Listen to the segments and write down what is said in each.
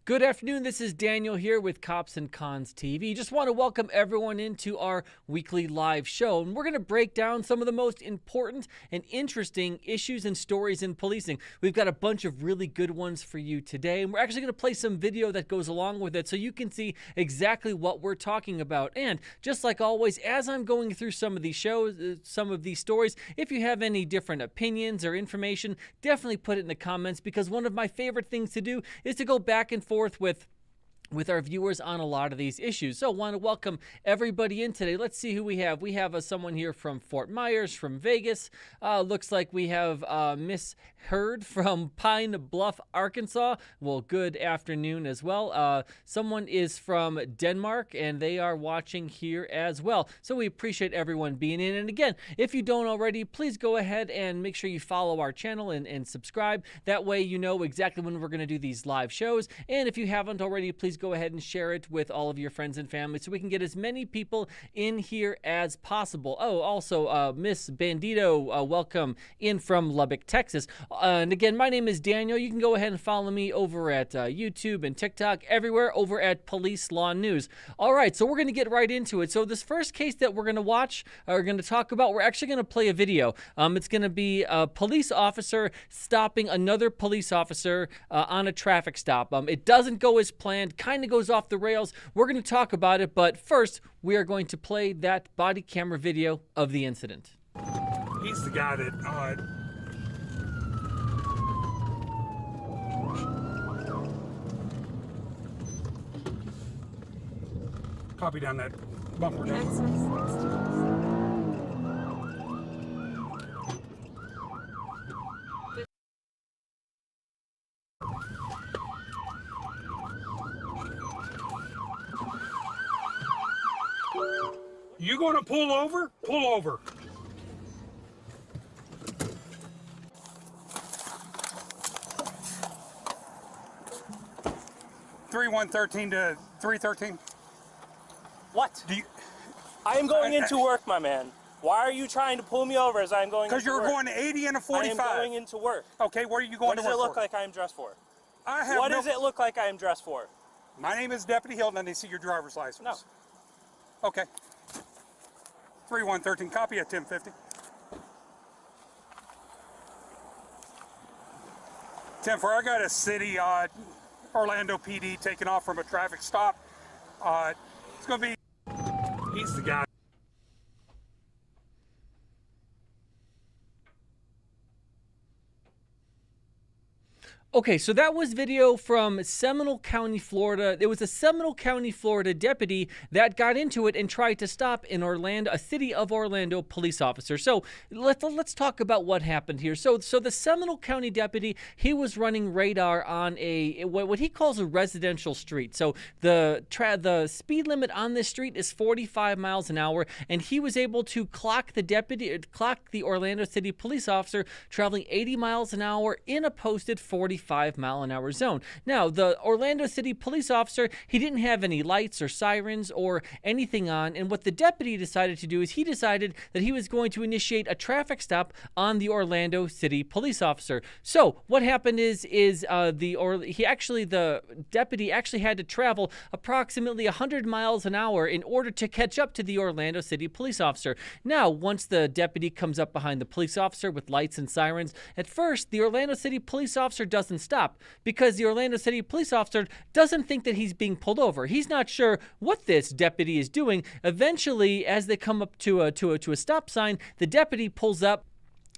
Good afternoon. This is Daniel here with Cops and Cons TV. Just want to welcome everyone into our weekly live show. And we're going to break down some of the most important and interesting issues and stories in policing. We've got a bunch of really good ones for you today. And we're actually going to play some video that goes along with it so you can see exactly what we're talking about. And just like always, as I'm going through some of these shows, some of these stories, if you have any different opinions or information, definitely put it in the comments, because one of my favorite things to do is to go back and forth with our viewers on a lot of these issues. So I want to welcome everybody in today. Let's see who we have. We have someone here from Fort Myers, from Vegas. Looks like we have Miss Heard from Pine Bluff, Arkansas. Well, good afternoon as well. Someone is from Denmark, and they are watching here as well. So we appreciate everyone being in. And again, if you don't already, please go ahead and make sure you follow our channel and subscribe. That way you know exactly when we're going to do these live shows. And if you haven't already, please go ahead and share it with all of your friends and family so we can get as many people in here as possible. Oh, also, Miss Bandito, welcome in from Lubbock, Texas. And again, my name is Daniel. You can go ahead and follow me over at YouTube and TikTok, everywhere over at Police Law News. All right, so we're going to get right into it. So this first case that we're going to watch, or going to talk about, we're actually going to play a video. It's going to be a police officer stopping another police officer on a traffic stop. It doesn't go as planned, kind of goes off the rails. We're going to talk about it, but first, we are going to play that body camera video of the incident. He's the guy that, copy down that bumper. You gonna pull over? Pull over. Three 113 to 313. What? I am going into work, my man. Why are you trying to pull me over as I'm going into work? Because you're going 80 and a 45. I am going into work. Okay, where are you going to work? What does it look like I am dressed for? What does it look like I am dressed for? My name is Deputy Hilton, and they see your driver's license. No. Okay. 3113, copy at 1050. 10-4, I got a city, Orlando PD taking off from a traffic stop. It's going to be, he's the guy. Okay, so that was video from Seminole County, Florida. It was a Seminole County, Florida deputy that got into it and tried to stop a city of Orlando police officer. So let's talk about what happened here. So the Seminole County deputy, he was running radar on what he calls a residential street. So the speed limit on this street is 45 miles an hour, and he was able to clock the Orlando City police officer traveling 80 miles an hour in a posted 45-mile-an-hour zone. Now, the Orlando City police officer, he didn't have any lights or sirens or anything on, and what the deputy decided to do is he decided that he was going to initiate a traffic stop on the Orlando City police officer. So, what happened is the deputy actually had to travel approximately 100 miles an hour in order to catch up to the Orlando City police officer. Now, once the deputy comes up behind the police officer with lights and sirens, at first, the Orlando City police officer doesn't stop because the Orlando City police officer doesn't think that he's being pulled over. He's not sure what this deputy is doing. Eventually, as they come up to a stop sign, the deputy pulls up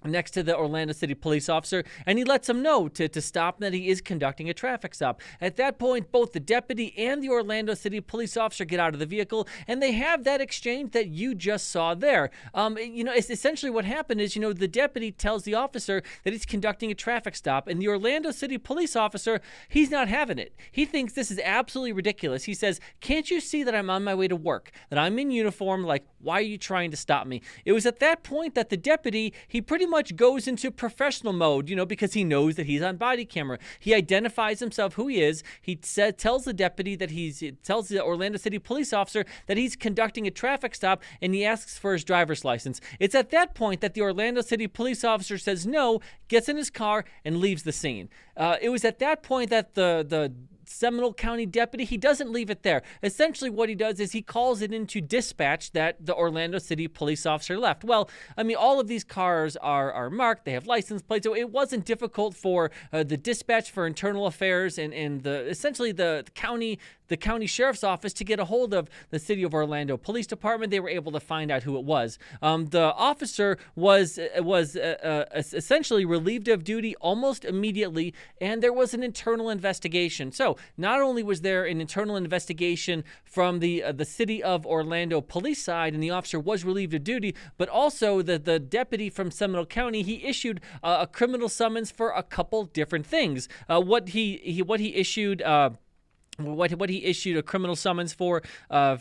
next to the Orlando City police officer, and he lets him know to stop and that he is conducting a traffic stop. At that point, both the deputy and the Orlando City police officer get out of the vehicle, and they have that exchange that you just saw there. It's essentially what happened is, the deputy tells the officer that he's conducting a traffic stop, and the Orlando City police officer, he's not having it. He thinks this is absolutely ridiculous. He says, "Can't you see that I'm on my way to work, that I'm in uniform? Like, why are you trying to stop me?" It was at that point that the deputy, he pretty much goes into professional mode, because he knows that he's on body camera. He identifies himself who he is. He tells the deputy tells the Orlando City police officer that he's conducting a traffic stop, and he asks for his driver's license. It's at that point that the Orlando City police officer says no, gets in his car, and leaves the scene. It was at that point that the Seminole County deputy, he doesn't leave it there. Essentially what he does is he calls it into dispatch that the Orlando City police officer left. Well, I mean, all of these cars are marked, they have license plates, so it wasn't difficult for the dispatch for internal affairs and essentially the county sheriff's office to get a hold of the City of Orlando Police Department. They were able to find out who it was. The officer was essentially relieved of duty almost immediately, and there was an internal investigation. So not only was there an internal investigation from the City of Orlando police side, and the officer was relieved of duty, but also the deputy from Seminole County, he issued a criminal summons for a couple different things. What he issued a criminal summons for.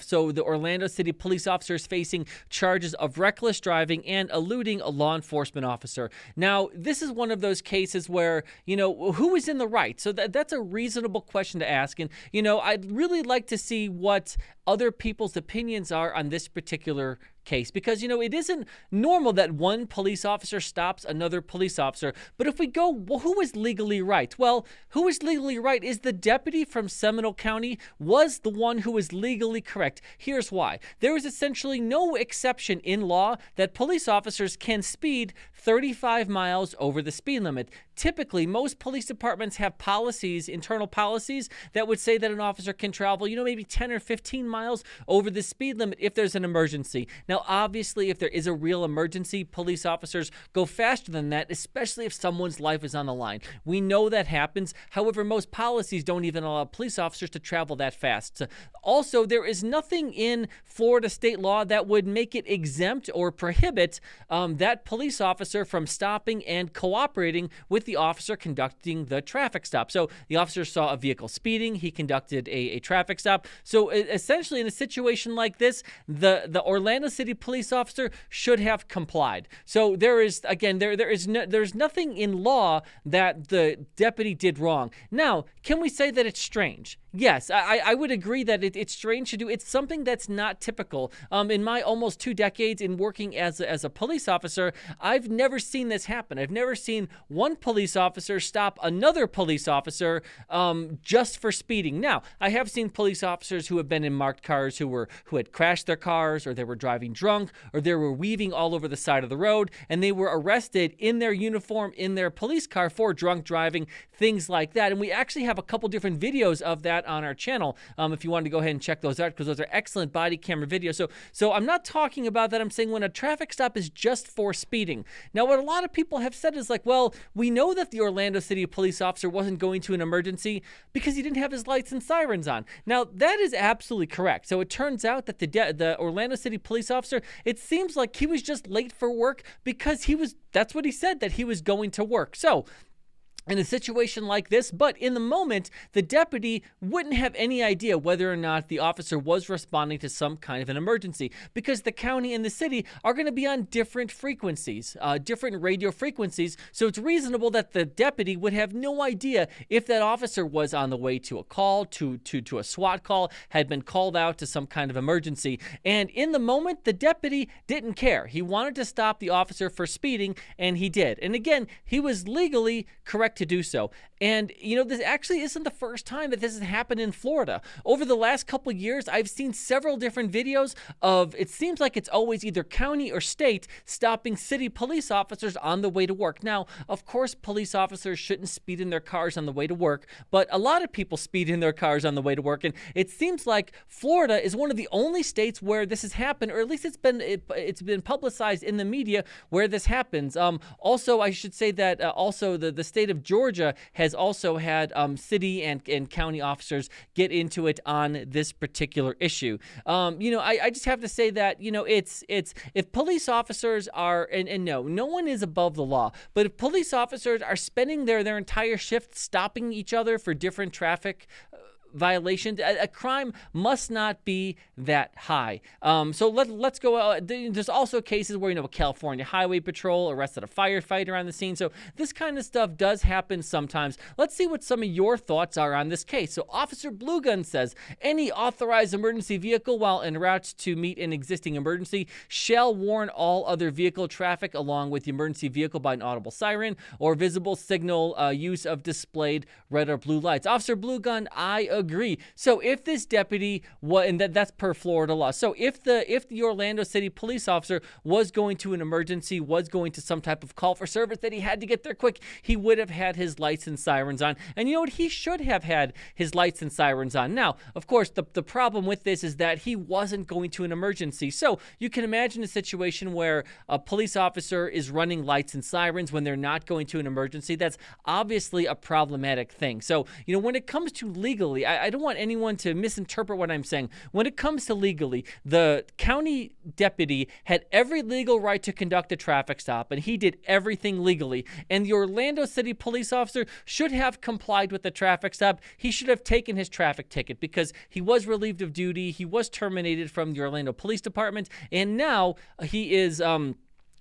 So the Orlando City police officer is facing charges of reckless driving and eluding a law enforcement officer. Now, this is one of those cases where, who is in the right? So that's a reasonable question to ask. And, I'd really like to see what other people's opinions are on this particular case, because it isn't normal that one police officer stops another police officer. But if we go, well, who is legally right? Well, who is legally right is the deputy from Seminole County was the one who was legally correct. Here's why. There is essentially no exception in law that police officers can speed 35 miles over the speed limit. Typically, most police departments have policies, internal policies, that would say that an officer can travel, maybe 10 or 15 miles over the speed limit if there's an emergency. Now, obviously, if there is a real emergency, police officers go faster than that, especially if someone's life is on the line. We know that happens. However, most policies don't even allow police officers to travel that fast. Also, there is nothing in Florida state law that would make it exempt or prohibit that police officer from stopping and cooperating with the officer conducting the traffic stop. So the officer saw a vehicle speeding, he conducted a traffic stop. So essentially, in a situation like this, the Orlando City police officer should have complied. So there is, again, there's nothing in law that the deputy did wrong. Now, can we say that it's strange? Yes, I would agree that it's strange to do. It's something that's not typical. In my almost 2 decades in working as a police officer, I've never seen this happen. I've never seen one police officer stop another police officer just for speeding. Now, I have seen police officers who have been in marked cars who had crashed their cars, or they were driving drunk, or they were weaving all over the side of the road, and they were arrested in their uniform in their police car for drunk driving, things like that. And we actually have a couple different videos of that on our channel if you wanted to go ahead and check those out, because those are excellent body camera videos. So I'm not talking about that. I'm saying when a traffic stop is just for speeding. Now, what a lot of people have said is like, well, we know that the Orlando City police officer wasn't going to an emergency because he didn't have his lights and sirens on. Now, that is absolutely correct. So it turns out that the Orlando City police officer, it seems like he was just late for work because that's what he said, that he was going to work. So in a situation like this, but in the moment, the deputy wouldn't have any idea whether or not the officer was responding to some kind of an emergency, because the county and the city are going to be on different frequencies, different radio frequencies. So it's reasonable that the deputy would have no idea if that officer was on the way to a call, to a SWAT call, had been called out to some kind of emergency. And in the moment, the deputy didn't care. He wanted to stop the officer for speeding, and he did. And again, he was legally correct to do so. And, this actually isn't the first time that this has happened in Florida. Over the last couple years, I've seen several different videos of, it seems like it's always either county or state stopping city police officers on the way to work. Now, of course, police officers shouldn't speed in their cars on the way to work, but a lot of people speed in their cars on the way to work. And it seems like Florida is one of the only states where this has happened, or at least it's been publicized in the media where this happens. Also, I should say that also the state of Georgia has also had city and county officers get into it on this particular issue. I just have to say that, it's if police officers are, and no one is above the law, but if police officers are spending their entire shift stopping each other for different traffic violations. A crime must not be that high. So let's go. There's also cases where, a California Highway Patrol arrested a firefighter on the scene. So this kind of stuff does happen sometimes. Let's see what some of your thoughts are on this case. So Officer Blue Gun says, any authorized emergency vehicle while en route to meet an existing emergency shall warn all other vehicle traffic along with the emergency vehicle by an audible siren or visible signal use of displayed red or blue lights. Officer Blue Gun, I agree. So if this deputy, and that's per Florida law. So if the Orlando City police officer was going to an emergency, was going to some type of call for service that he had to get there quick, he would have had his lights and sirens on. And you know what? He should have had his lights and sirens on. Now, of course, the problem with this is that he wasn't going to an emergency. So you can imagine a situation where a police officer is running lights and sirens when they're not going to an emergency. That's obviously a problematic thing. So, when it comes to legally, I don't want anyone to misinterpret what I'm saying. When it comes to legally, the county deputy had every legal right to conduct a traffic stop, and he did everything legally. And the Orlando City police officer should have complied with the traffic stop. He should have taken his traffic ticket because he was relieved of duty. He was terminated from the Orlando Police Department, and now he is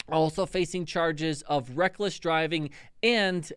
also facing charges of reckless driving and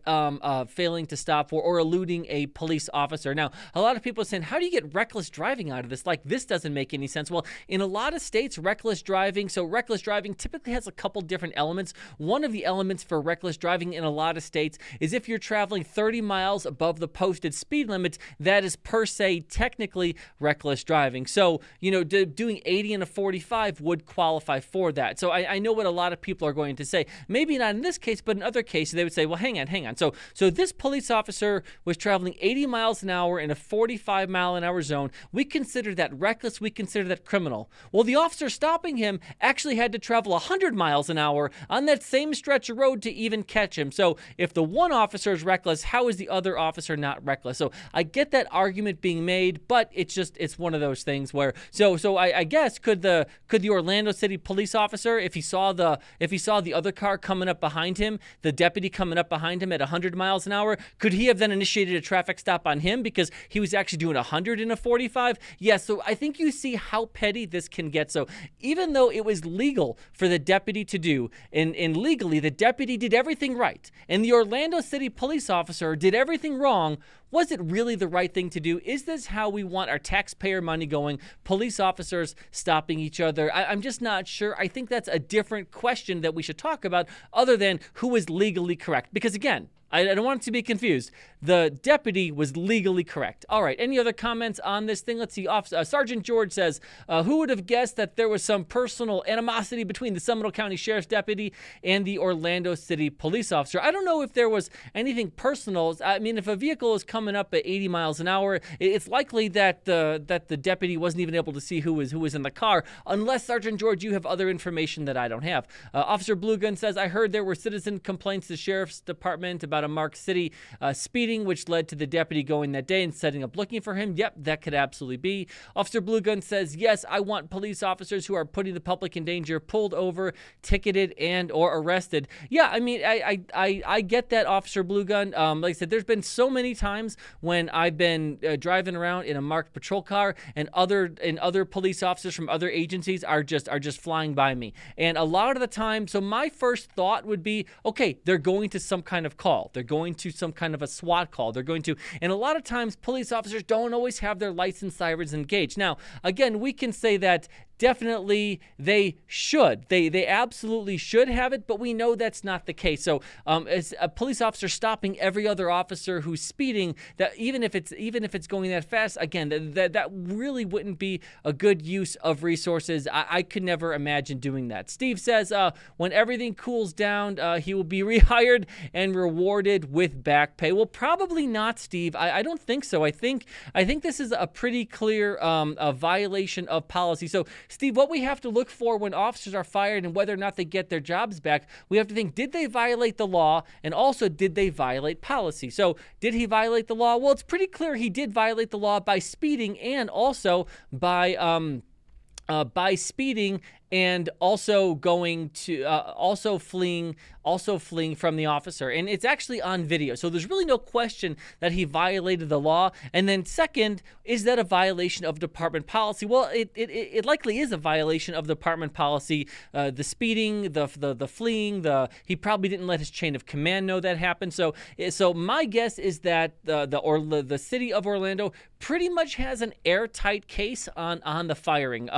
failing to stop for or eluding a police officer. Now, a lot of people are saying, how do you get reckless driving out of this? Like, this doesn't make any sense. Well, in a lot of states, reckless driving typically has a couple different elements. One of the elements for reckless driving in a lot of states is if you're traveling 30 miles above the posted speed limit, that is per se technically reckless driving. So, doing 80 in a 45 would qualify for that. So I know what a lot of people are going to say. Maybe not in this case, but in other cases, they would say, well, hang on. So this police officer was traveling 80 miles an hour in a 45 mile an hour zone. We consider that reckless. We consider that criminal. Well, the officer stopping him actually had to travel 100 miles an hour on that same stretch of road to even catch him. So if the one officer is reckless, how is the other officer not reckless? So I get that argument being made, but it's one of those things where, so I guess could the Orlando City police officer, if he saw the other car coming up behind him, the deputy coming up behind him at 100 miles an hour, could he have then initiated a traffic stop on him because he was actually doing 100 in a 45? Yes, so I think you see how petty this can get. So even though it was legal for the deputy to do, and legally the deputy did everything right, and the Orlando City police officer did everything wrong, was it really the right thing to do? Is this how we want our taxpayer money going? Police officers stopping each other? I'm just not sure. I think that's a different question that we should talk about other than who is legally correct. Because again, I don't want it to be confused. The deputy was legally correct. All right, any other comments on this thing? Let's see. Sergeant George says, who would have guessed that there was some personal animosity between the Seminole County Sheriff's deputy and the Orlando City police officer? I don't know if there was anything personal. I mean, if a vehicle is coming up at 80 miles an hour, it's likely that the deputy wasn't even able to see who was in the car, unless, Sergeant George, you have other information that I don't have. Officer Blue Gun says, I heard there were citizen complaints to the Sheriff's Department about a Mark City speeding, which led to the deputy going that day and setting up looking for him. Yep, that could absolutely be. Officer Blue Gun says, yes, I want police officers who are putting the public in danger pulled over, ticketed, and or arrested. Yeah, I mean, I get that, Officer Blue Gun. Like I said, there's been so many times when I've been driving around in a marked patrol car and other police officers from other agencies are just flying by me. And a lot of the time, so my first thought would be, okay, they're going to some kind of call. They're going to some kind of a SWAT call. And a lot of times police officers don't always have their lights and sirens engaged. Now, again, we can say that definitely they should. They absolutely should have it, but we know that's not the case. So as a police officer stopping every other officer who's speeding, that even if it's going that fast, again, that really wouldn't be a good use of resources. I could never imagine doing that. Steve says when everything cools down, he will be rehired and rewarded with back pay. Well, probably not, Steve. I don't think so. I think this is a pretty clear a violation of policy. So Steve, what we have to look for when officers are fired and whether or not they get their jobs back, we have to think, did they violate the law? And also, did they violate policy? So did he violate the law? Well, it's pretty clear he did violate the law by speeding and also by speeding and also going to also fleeing from the officer. And it's actually on video, so there's really no question that he violated the law. And then second, is that a violation of department policy? Well, it likely is a violation of department policy. The speeding, the fleeing, he probably didn't let his chain of command know that happened. So my guess is that the city of Orlando pretty much has an airtight case on the firing.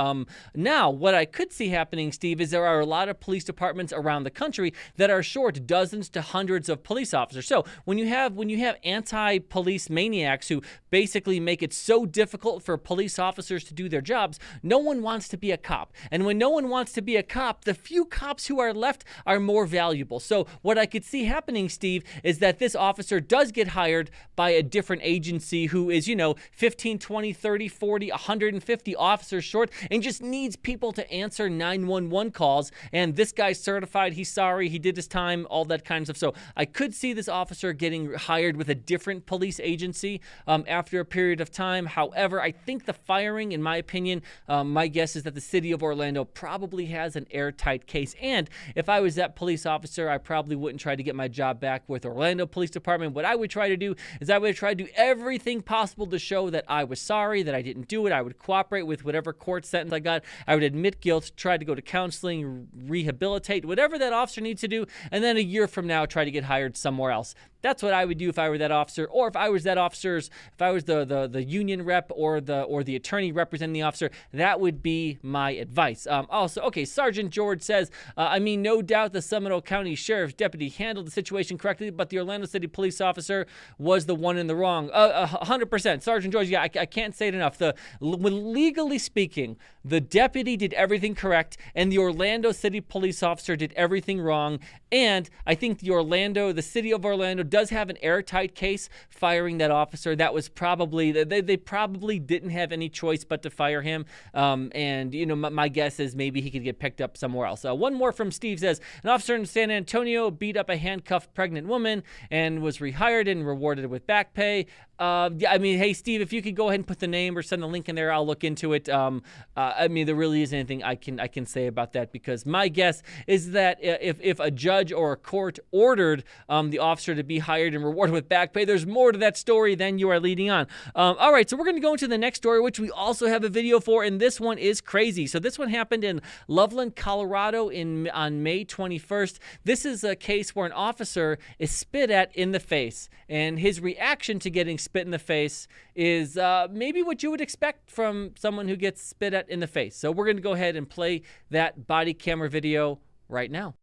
Now, what I could see happening, Steve, is there are a lot of police departments around the country that are short dozens to hundreds of police officers. So when you have anti-police maniacs who basically make it so difficult for police officers to do their jobs, no one wants to be a cop. And when no one wants to be a cop, the few cops who are left are more valuable. So what I could see happening, Steve, is that this officer does get hired by a different agency who is, 15, 20, 30, 40, 150 officers short and just needs people to answer 911 calls. And this guy's certified, he's sorry, he did his time, all that kind of stuff. So I could see this officer getting hired with a different police agency after a period of time. However, I think the firing, in my opinion, my guess is that the city of Orlando probably has an airtight case. And if I was that police officer, I probably wouldn't try to get my job back with Orlando Police Department. What I would try to do is I would try to do everything possible to show that I was sorry, that I didn't do it. I would cooperate with whatever court sentence I got. I would admit guilt, try to go to counseling, rehabilitate, whatever that officer needs to do, and then a year from now try to get hired somewhere else. That's what I would do if I were that officer, or if I was the union rep or the attorney representing the officer. That would be my advice. Also, okay, Sergeant George says, no doubt the Seminole County Sheriff's deputy handled the situation correctly, but the Orlando City police officer was the one in the wrong. 100%, Sergeant George. Yeah, I can't say it enough. Legally speaking, the deputy did everything correct, and the Orlando City police officer did everything wrong. And I think the city of Orlando does have an airtight case firing that officer. That was probably, they probably didn't have any choice but to fire him. My guess is maybe he could get picked up somewhere else. One more from Steve says, an officer in San Antonio beat up a handcuffed pregnant woman and was rehired and rewarded with back pay. Hey, Steve, if you could go ahead and put the name or send the link in there, I'll look into it. There really isn't anything I can say about that, because my guess is that if a judge or a court ordered the officer to be hired and rewarded with back pay, there's more to that story than you are leading on. All right, so we're going to go into the next story, which we also have a video for, and this one is crazy. So this one happened in Loveland, Colorado on May 21st. This is a case where an officer is spit at in the face, and his reaction to getting spit in the face is maybe what you would expect from someone who gets spit at in the face. So we're going to go ahead and play that body camera video right now.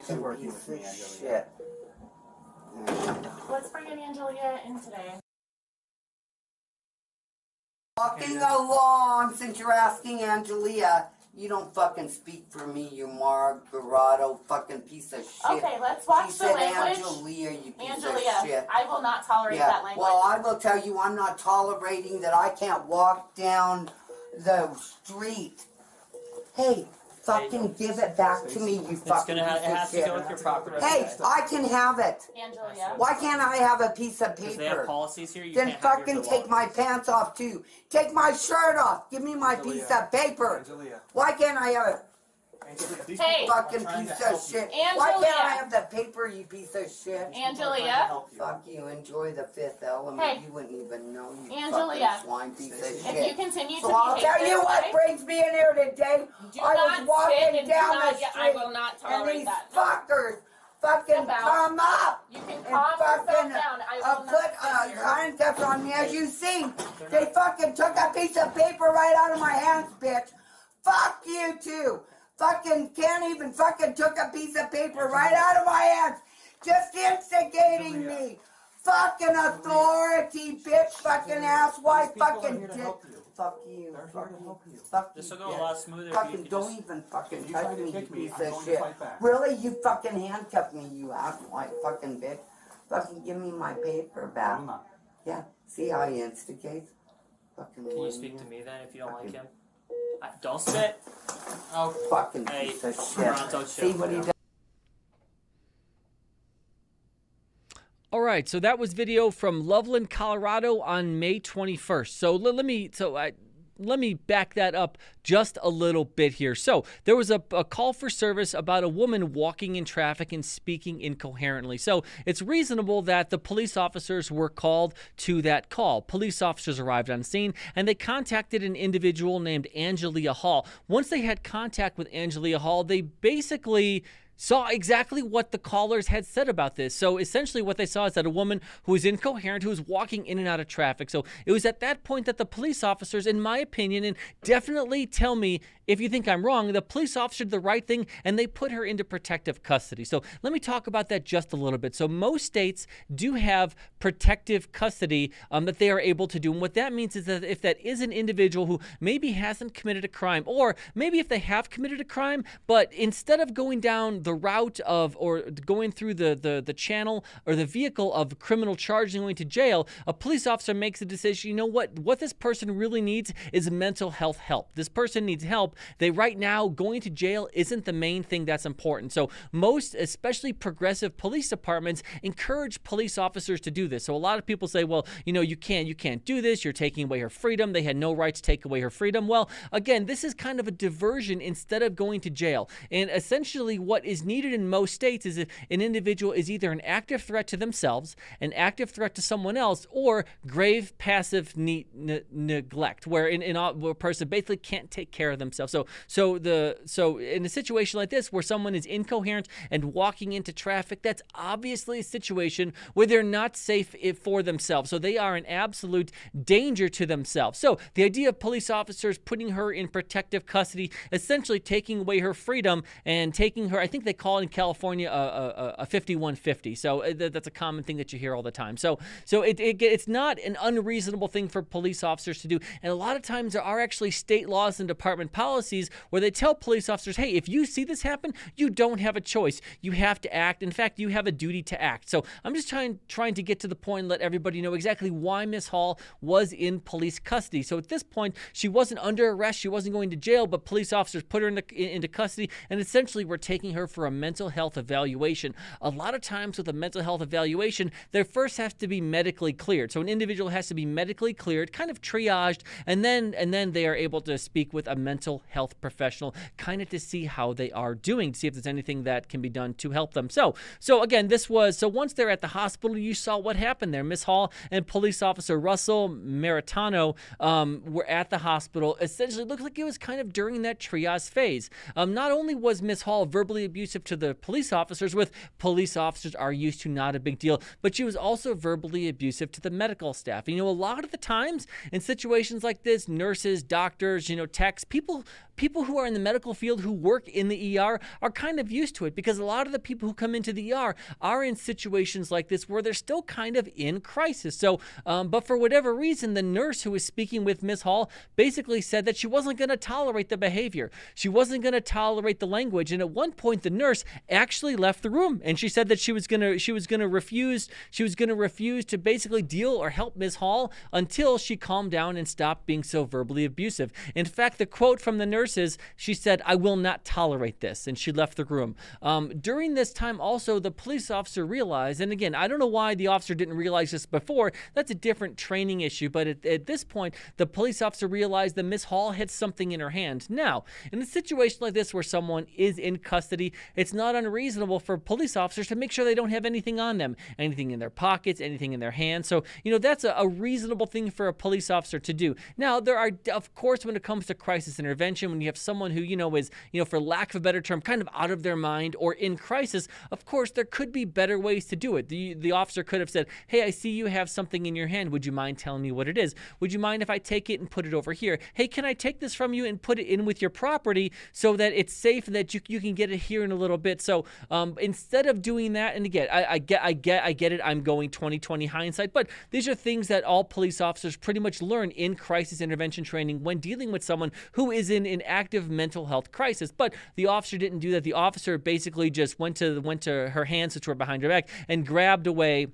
Shit. Let's bring in Angelia in today. Walking along, since you're asking Angelia, you don't fucking speak for me, you Margarado fucking piece of shit. Okay, let's watch the language. Angelia, you piece Angelia, of shit. I will not tolerate that language. Well, I will tell you, I'm not tolerating that I can't walk down the street. Hey, fucking give it back to me, you fucking piece it has of to shit. go with your property. Hey, I can have it. Angelia. Why can't I have a piece of paper? Because they have policies here. You Then can't have fucking your take my pants off too. Take my shirt off. Give me my piece of paper. Why can't I have it? Hey, Fucking piece of shit. Why can't I have the paper, you piece of shit? Angelia. Fuck you. Enjoy the fifth element. Hey. You wouldn't even know, you Angelia. fucking swine piece of If shit. you continue to So I'll behave tell you this what way, brings me in here today. do I not was walking spit and do down not the get, street, I will not and tolerate these that. fuckers fucking About- come up. You can And calm yourself fucking down. I will put not sit here. handcuffs on me. As you see, they fucking took a piece of paper right out of my hands, bitch. Fuck you too. Fucking can't even fucking took a piece of paper right out of my hands. Just instigating me. Fucking authority, bitch. Fucking asswipe. Fucking dick. Fuck you. Fuck you. Fuck you. This will go a lot smoother if you Fucking could don't just... even fucking touch me, you piece of shit. Really? You fucking handcuffed me, you asswipe fucking bitch. Fucking give me my paper back. Yeah. See how he instigates? Fucking Can you speak to me then if you don't like him? Don't spit. Oh, fucking Hey, piece of Toronto, shit. See what he does? All right, so that was video from Loveland, Colorado on May 21st. So let me let me back that up just a little bit here. So there was a call for service about a woman walking in traffic and speaking incoherently. So it's reasonable that the police officers were called to that call. Police officers arrived on scene and they contacted an individual named Angelia Hall. Once they had contact with Angelia Hall, they basically saw exactly what the callers had said about this. So essentially what they saw is that a woman who was incoherent, who was walking in and out of traffic. So it was at that point that the police officers, in my opinion, and definitely tell me if you think I'm wrong, the police officer did the right thing and they put her into protective custody. So let me talk about that just a little bit. So most states do have protective custody that they are able to do. And what that means is that if that is an individual who maybe hasn't committed a crime, or maybe if they have committed a crime, but instead of going down the route of, or going through the channel or the vehicle of criminal charge and going to jail, a police officer makes a decision, you know what this person really needs is mental health help. This person needs help. They right now, going to jail isn't the main thing that's important. So most, especially progressive police departments, encourage police officers to do this. So a lot of people say, well, you know, you can't do this. You're taking away her freedom. They had no right to take away her freedom. Well, again, this is kind of a diversion instead of going to jail. And essentially what is needed in most states is if an individual is either an active threat to themselves, an active threat to someone else, or grave passive neglect, where a person basically can't take care of themselves. So in a situation like this where someone is incoherent and walking into traffic, that's obviously a situation where they're not safe for themselves. So they are an absolute danger to themselves. So the idea of police officers putting her in protective custody, essentially taking away her freedom and taking her, I think they call it in California a 5150. So that's a common thing that you hear all the time. So it's not an unreasonable thing for police officers to do. And a lot of times there are actually state laws and department policies where they tell police officers, hey, if you see this happen, you don't have a choice. You have to act. In fact, you have a duty to act. So I'm just trying to get to the point and let everybody know exactly why Miss Hall was in police custody. So at this point, she wasn't under arrest. She wasn't going to jail, but police officers put her into custody and essentially were taking her for a mental health evaluation. A lot of times with a mental health evaluation, they first have to be medically cleared. So an individual has to be medically cleared, kind of triaged, and then they are able to speak with a mental health professional, kind of to see how they are doing, to see if there's anything that can be done to help them. So again, once they're at the hospital, you saw what happened there. Miss Hall and police officer Russell Maritano were at the hospital. Essentially, it looked like it was kind of during that triage phase. Not only was Miss Hall verbally abusive to the police officers, with police officers are used to not a big deal, but she was also verbally abusive to the medical staff. You know, a lot of the times in situations like this, nurses, doctors, techs, people who are in the medical field who work in the ER are kind of used to it, because a lot of the people who come into the ER are in situations like this where they're still kind of in crisis. So, but for whatever reason, the nurse who was speaking with Miss Hall basically said that she wasn't going to tolerate the behavior. She wasn't going to tolerate the language. And at one point, the nurse actually left the room, and she said that she was going to refuse to basically deal or help Miss Hall until she calmed down and stopped being so verbally abusive. In fact, the quote from the nurse is, she said, "I will not tolerate this," and she left the room. During this time also, the police officer realized, and again, I don't know why the officer didn't realize this before, that's a different training issue, but at this point, the police officer realized that Miss Hall had something in her hand. Now, in a situation like this where someone is in custody, it's not unreasonable for police officers to make sure they don't have anything on them, anything in their pockets, anything in their hands. So, that's a reasonable thing for a police officer to do. Now, there are, of course, when it comes to crisis intervention, when you have someone who, is, for lack of a better term, kind of out of their mind or in crisis, of course, there could be better ways to do it. The officer could have said, "Hey, I see you have something in your hand. Would you mind telling me what it is? Would you mind if I take it and put it over here? Hey, can I take this from you and put it in with your property so that it's safe and that you can get it here in a little bit?" So instead of doing that, and again, I get it, I'm going 20/20 hindsight, but these are things that all police officers pretty much learn in crisis intervention training when dealing with someone who is in an active mental health crisis. But the officer didn't do that. The officer basically just went to her hands, which were behind her back, and grabbed away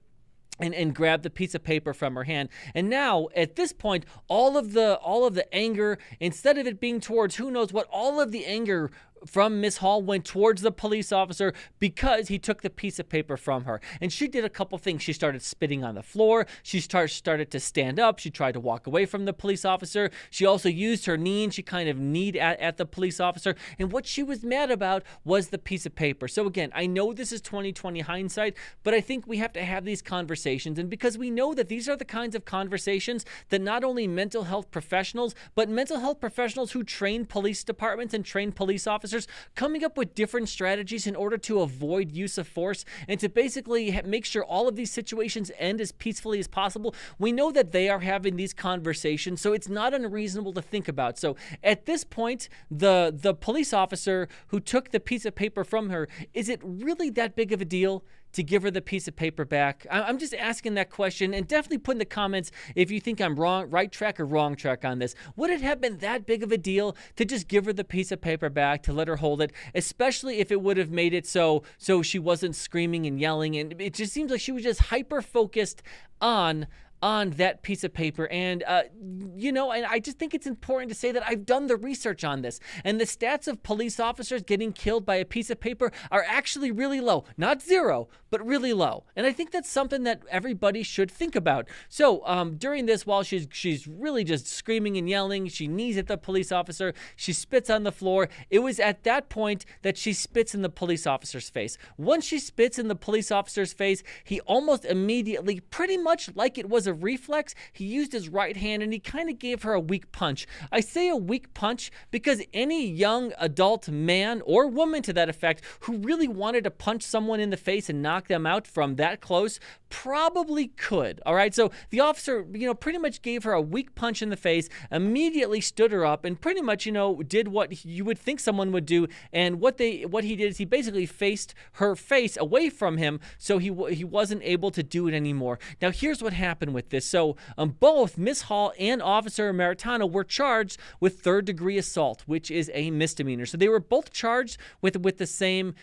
and grabbed the piece of paper from her hand. And now, at this point, all of the anger, instead of it being towards who knows what, all of the anger from Miss Hall went towards the police officer because he took the piece of paper from her. And she did a couple things. She started spitting on the floor. She started to stand up. She tried to walk away from the police officer. She also used her knee, and she kind of kneed at the police officer. And what she was mad about was the piece of paper. So again, I know this is 2020 hindsight, but I think we have to have these conversations. And because we know that these are the kinds of conversations that not only mental health professionals, but mental health professionals who train police departments and train police officers coming up with different strategies in order to avoid use of force and to basically make sure all of these situations end as peacefully as possible. We know that they are having these conversations, so it's not unreasonable to think about. So at this point, the police officer who took the piece of paper from her, is it really that big of a deal to give her the piece of paper back? I'm just asking that question, and definitely put in the comments if you think I'm right track or wrong track on this. Would it have been that big of a deal to just give her the piece of paper back, to let her hold it, especially if it would have made it so she wasn't screaming and yelling? And it just seems like she was just hyper focused on that piece of paper. And, and I just think it's important to say that I've done the research on this. And the stats of police officers getting killed by a piece of paper are actually really low. Not zero, but really low. And I think that's something that everybody should think about. So during this, while she's really just screaming and yelling, she knees at the police officer, she spits on the floor. It was at that point that she spits in the police officer's face. Once she spits in the police officer's face, he almost immediately, pretty much like it was a reflex, he used his right hand and he kind of gave her a weak punch. I say a weak punch because any young adult man or woman to that effect who really wanted to punch someone in the face and knock them out from that close probably could. All right, so the officer, pretty much gave her a weak punch in the face, immediately stood her up, and pretty much, did what you would think someone would do. And what he did is he basically faced her face away from him, so he wasn't able to do it anymore. Now, here's what happened with this. So both Miss Hall and Officer Maritano were charged with third-degree assault, which is a misdemeanor. So they were both charged with the same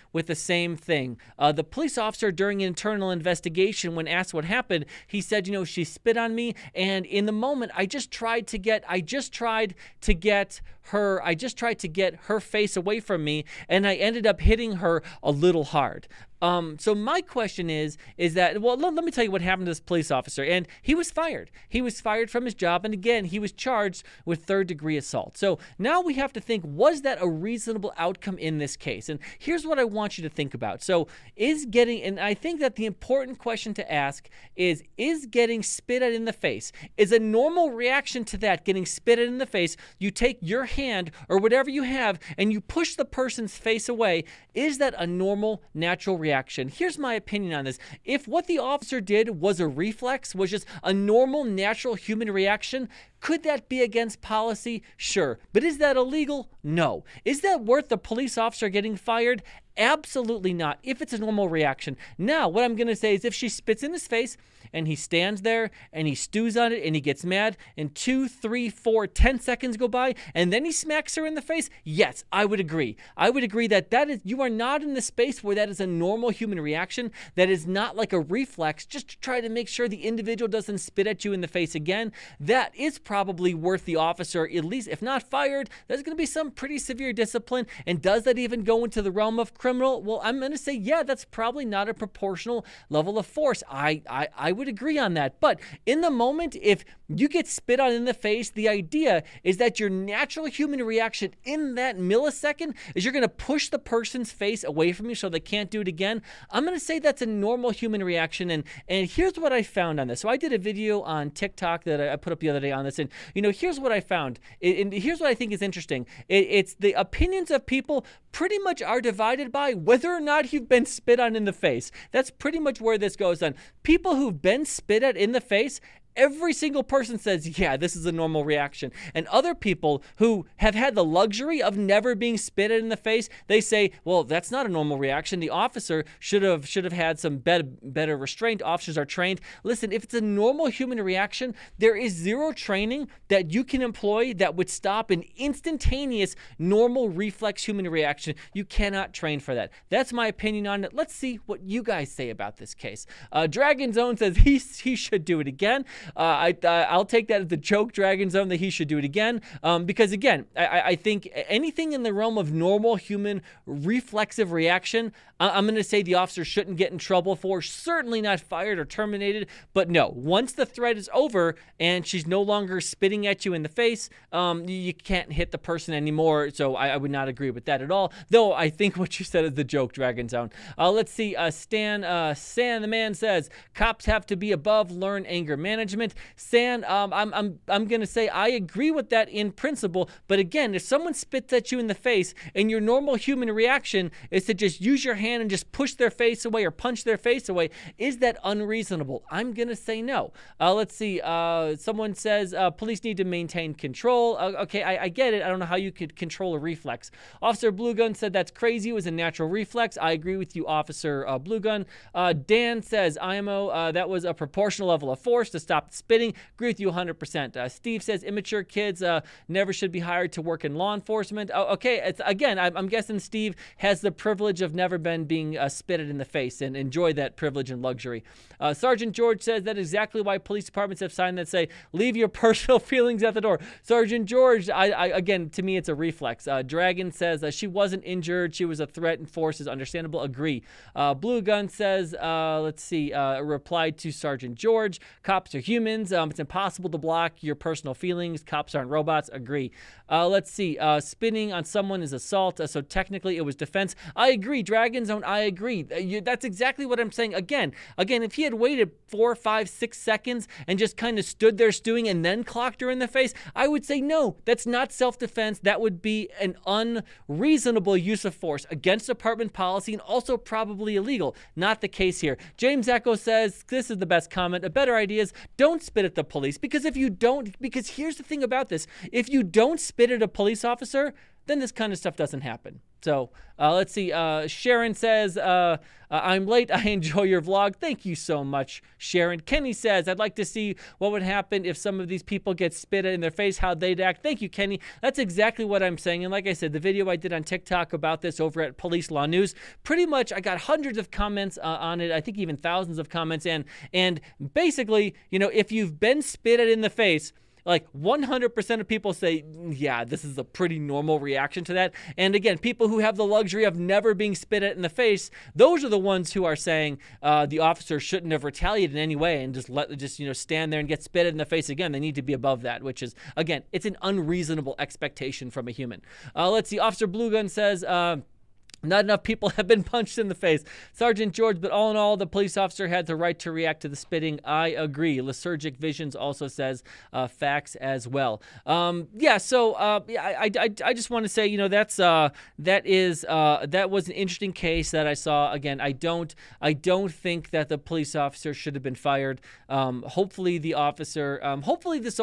thing. The police officer, during an internal investigation, when asked what happened, he said, she spit on me, and in the moment, I just tried to get her face away from me, and I ended up hitting her a little hard. So my question is that, well, let me tell you what happened to this police officer. And he was fired. He was fired from his job. And again, he was charged with third-degree assault. So now we have to think, was that a reasonable outcome in this case? And here's what I want you to think about. So and I think that the important question to ask is getting spit at in the face, is a normal reaction to that, getting spit at in the face, you take your hand or whatever you have and you push the person's face away, is that a normal, natural reaction? Here's my opinion on this. If what the officer did was a reflex, was just a normal, natural human reaction, could that be against policy? Sure. But is that illegal? No. Is that worth the police officer getting fired? Absolutely not, if it's a normal reaction. Now, what I'm going to say is if she spits in his face and he stands there and he stews on it and he gets mad and 2, 3, 4, 10 seconds go by and then he smacks her in the face, yes, I would agree. I would agree that you are not in the space where that is a normal human reaction. That is not like a reflex just to try to make sure the individual doesn't spit at you in the face again. That is probably worth the officer, at least, if not fired, there's going to be some pretty severe discipline. And does that even go into the realm of criminal? Well, I'm going to say, yeah, that's probably not a proportional level of force. I would agree on that. But in the moment, if you get spit on in the face, the idea is that your natural human reaction in that millisecond is you're going to push the person's face away from you so they can't do it again. I'm going to say that's a normal human reaction. And here's what I found on this. So I did a video on TikTok that I put up the other day on this. And, here's what I found. And here's what I think is interesting. It's the opinions of people pretty much are divided by whether or not you've been spit on in the face. That's pretty much where this goes on. People who've been spit at in the face, every single person says, yeah, this is a normal reaction. And other people who have had the luxury of never being spit at in the face, they say, well, that's not a normal reaction. The officer should have had some better restraint. Officers are trained. Listen, if it's a normal human reaction, there is zero training that you can employ that would stop an instantaneous normal reflex human reaction. You cannot train for that. That's my opinion on it. Let's see what you guys say about this case. Dragon Zone says he should do it again. I'll take that as the joke, Dragon Zone, that he should do it again. Because again, I think anything in the realm of normal human reflexive reaction, I'm going to say the officer shouldn't get in trouble for. Certainly not fired or terminated. But no, once the threat is over and she's no longer spitting at you in the face, you can't hit the person anymore. So I would not agree with that at all. Though I think what you said is the joke, Dragon Zone. Let's see. Stan the man says cops have to be above learn anger management. Stan, I'm going to say I agree with that in principle. But again, if someone spits at you in the face and your normal human reaction is to just use your hand and just push their face away or punch their face away, is that unreasonable? I'm going to say no. Let's see. Someone says police need to maintain control. Okay, I get it. I don't know how you could control a reflex. Officer Blue Gun said that's crazy. It was a natural reflex. I agree with you, Officer Blue Gun. Dan says, IMO, that was a proportional level of force to stop the spitting. Agree with you 100%. Steve says immature kids never should be hired to work in law enforcement. Okay, again, I'm guessing Steve has the privilege of never been being spitted in the face and enjoy that privilege and luxury. Sergeant George says that is exactly why police departments have signs that say, leave your personal feelings at the door. Sergeant George, again, to me, it's a reflex. Dragon says she wasn't injured. She was a threat and force is understandable. Agree. Blue Gun says, let's see, replied to Sergeant George, cops are humans. It's impossible to block your personal feelings. Cops aren't robots. Agree. Let's see, spitting on someone is assault. So technically it was defense. I agree. Dragon Zone, I agree. That's exactly what I'm saying. Again, if he had waited 4, 5, 6 seconds and just kind of stood there stewing and then clocked her in the face, I would say no, that's not self-defense. That would be an unreasonable use of force against department policy and also probably illegal. Not the case here. James Echo says, this is the best comment. A better idea is don't spit at the police because here's the thing about this. If you don't spit at a police officer, then this kind of stuff doesn't happen. So let's see. Sharon says, I'm late. I enjoy your vlog. Thank you so much, Sharon. Kenny says, I'd like to see what would happen if some of these people get spit in their face, how they'd act. Thank you, Kenny. That's exactly what I'm saying. And like I said, the video I did on TikTok about this over at Police Law News, pretty much I got hundreds of comments on it. I think even thousands of comments. And basically, if you've been spit at in the face, like 100% of people say, yeah, this is a pretty normal reaction to that. And again, people who have the luxury of never being spit at in the face, those are the ones who are saying the officer shouldn't have retaliated in any way and just stand there and get spit at in the face again. They need to be above that, which is, again, it's an unreasonable expectation from a human. Let's see. Officer Blue Gun says, not enough people have been punched in the face. Sergeant George, but all in all, the police officer had the right to react to the spitting. I agree. Lysergic Visions also says facts as well. I just want to say, that was an interesting case that I saw. Again, I don't think that the police officer should have been fired. Hopefully the officer, hopefully this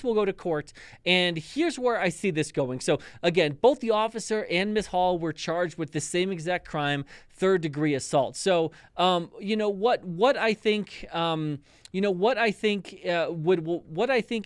will go to court. And here's where I see this going. So again, both the officer and Ms. Hall were charged with the same exact crime, third-degree assault. So, what I think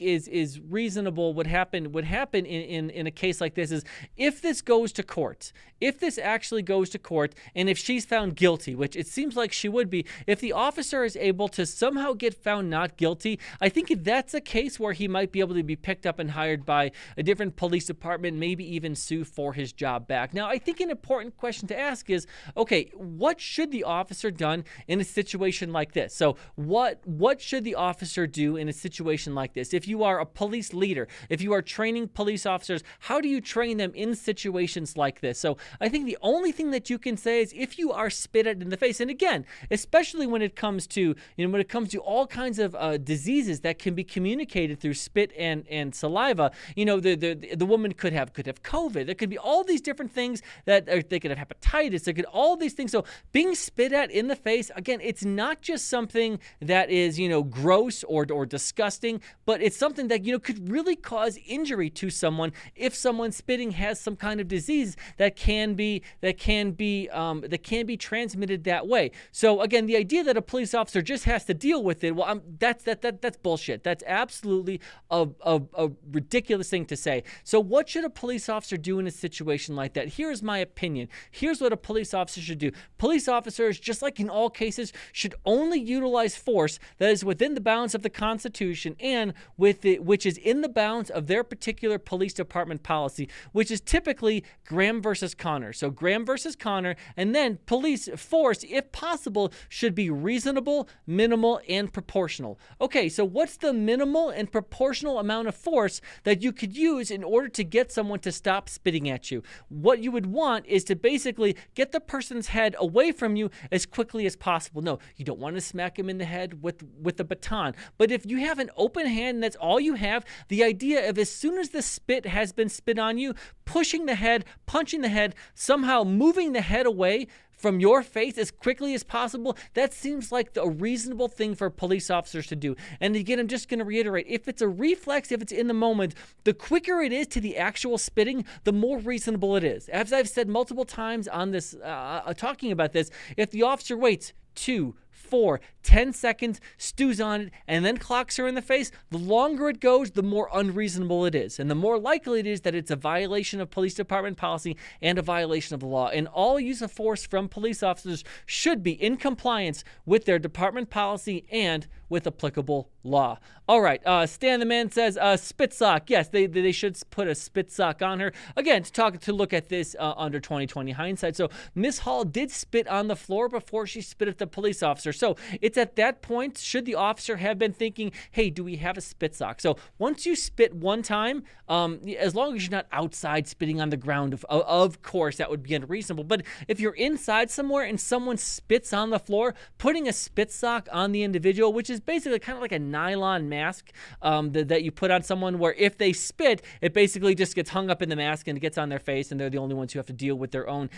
is reasonable would happen in a case like this is if this goes to court, if this actually goes to court, and if she's found guilty, which it seems like she would be, if the officer is able to somehow get found not guilty, I think that's a case where he might be able to be picked up and hired by a different police department, maybe even sue for his job back. Now, I think an important question to ask is, okay, what should the officer done in a situation like this? So what should the officer do in a situation like this? If you are a police leader, if you are training police officers, how do you train them in situations like this? So I think the only thing that you can say is if you are spit at in the face, and again, especially when it comes to all kinds of diseases that can be communicated through spit and saliva, the woman could have COVID. There could be all these different things that they could have hepatitis. There could all these things. So being spit at in the face, again, it's not just something that is gross or disgusting, but it's something that could really cause injury to someone if someone spitting has some kind of disease that can be transmitted that way. So again, the idea that a police officer just has to deal with it, well, that's bullshit. That's absolutely a ridiculous thing to say. So what should a police officer do in a situation like that? Here's my opinion. Here's what a police officer should do. Police officers, just like in all cases, should only utilize force that is within the bounds of the Constitution and which is in the bounds of their particular police department policy, which is typically Graham versus Connor. So Graham versus Connor, and then police force, if possible, should be reasonable, minimal, and proportional. Okay, so what's the minimal and proportional amount of force that you could use in order to get someone to stop spitting at you? What you would want is to basically get the person's head away from you as quickly as possible. No, you don't want to smack him in the head with a baton. But if you have an open hand and that's all you have, the idea of as soon as the spit has been spit on you, pushing the head, punching the head, somehow moving the head away from your face as quickly as possible, that seems like a reasonable thing for police officers to do. And again, I'm just going to reiterate, if it's a reflex, if it's in the moment, the quicker it is to the actual spitting, the more reasonable it is. As I've said multiple times on this, talking about this, if the officer waits 2, 4, 10 seconds, stews on it, and then clocks her in the face, the longer it goes, the more unreasonable it is. And the more likely it is that it's a violation of police department policy and a violation of the law. And all use of force from police officers should be in compliance with their department policy and with applicable law. All right, Stan the Man says spit sock. Yes, they should put a spit sock on her. Again, to look at this under 2020 hindsight. So Miss Hall did spit on the floor before she spit at the police officer. So it's at that point, should the officer have been thinking, hey, do we have a spit sock? So once you spit one time, as long as you're not outside spitting on the ground, of course, that would be unreasonable. But if you're inside somewhere and someone spits on the floor, putting a spit sock on the individual, which is basically kind of like a nylon mask that you put on someone, where if they spit, it basically just gets hung up in the mask and it gets on their face, and they're the only ones who have to deal with their own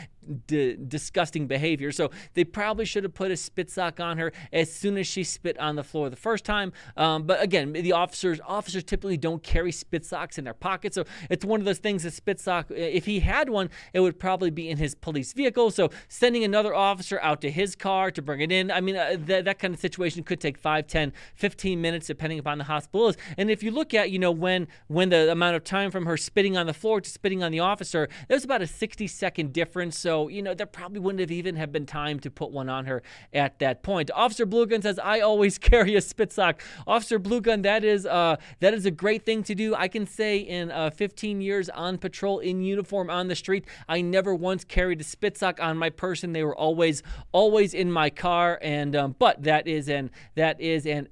disgusting behavior. So they probably should have put a spit sock on her as soon as she spit on the floor the first time. But again, the officers typically don't carry spit socks in their pockets, so it's one of those things. A spit sock, if he had one, it would probably be in his police vehicle. So sending another officer out to his car to bring it in, I mean, that kind of situation could take 5, 10, 15 minutes depending upon the hospital is. And if you look at, when the amount of time from her spitting on the floor to spitting on the officer, there's about a 60-second difference. So, there probably wouldn't have even have been time to put one on her at that point. Officer Bluegun says, I always carry a spit sock. Officer Bluegun, that is a great thing to do. I can say in 15 years on patrol in uniform on the street, I never once carried a spit sock on my person. They were always in my car. And but that is an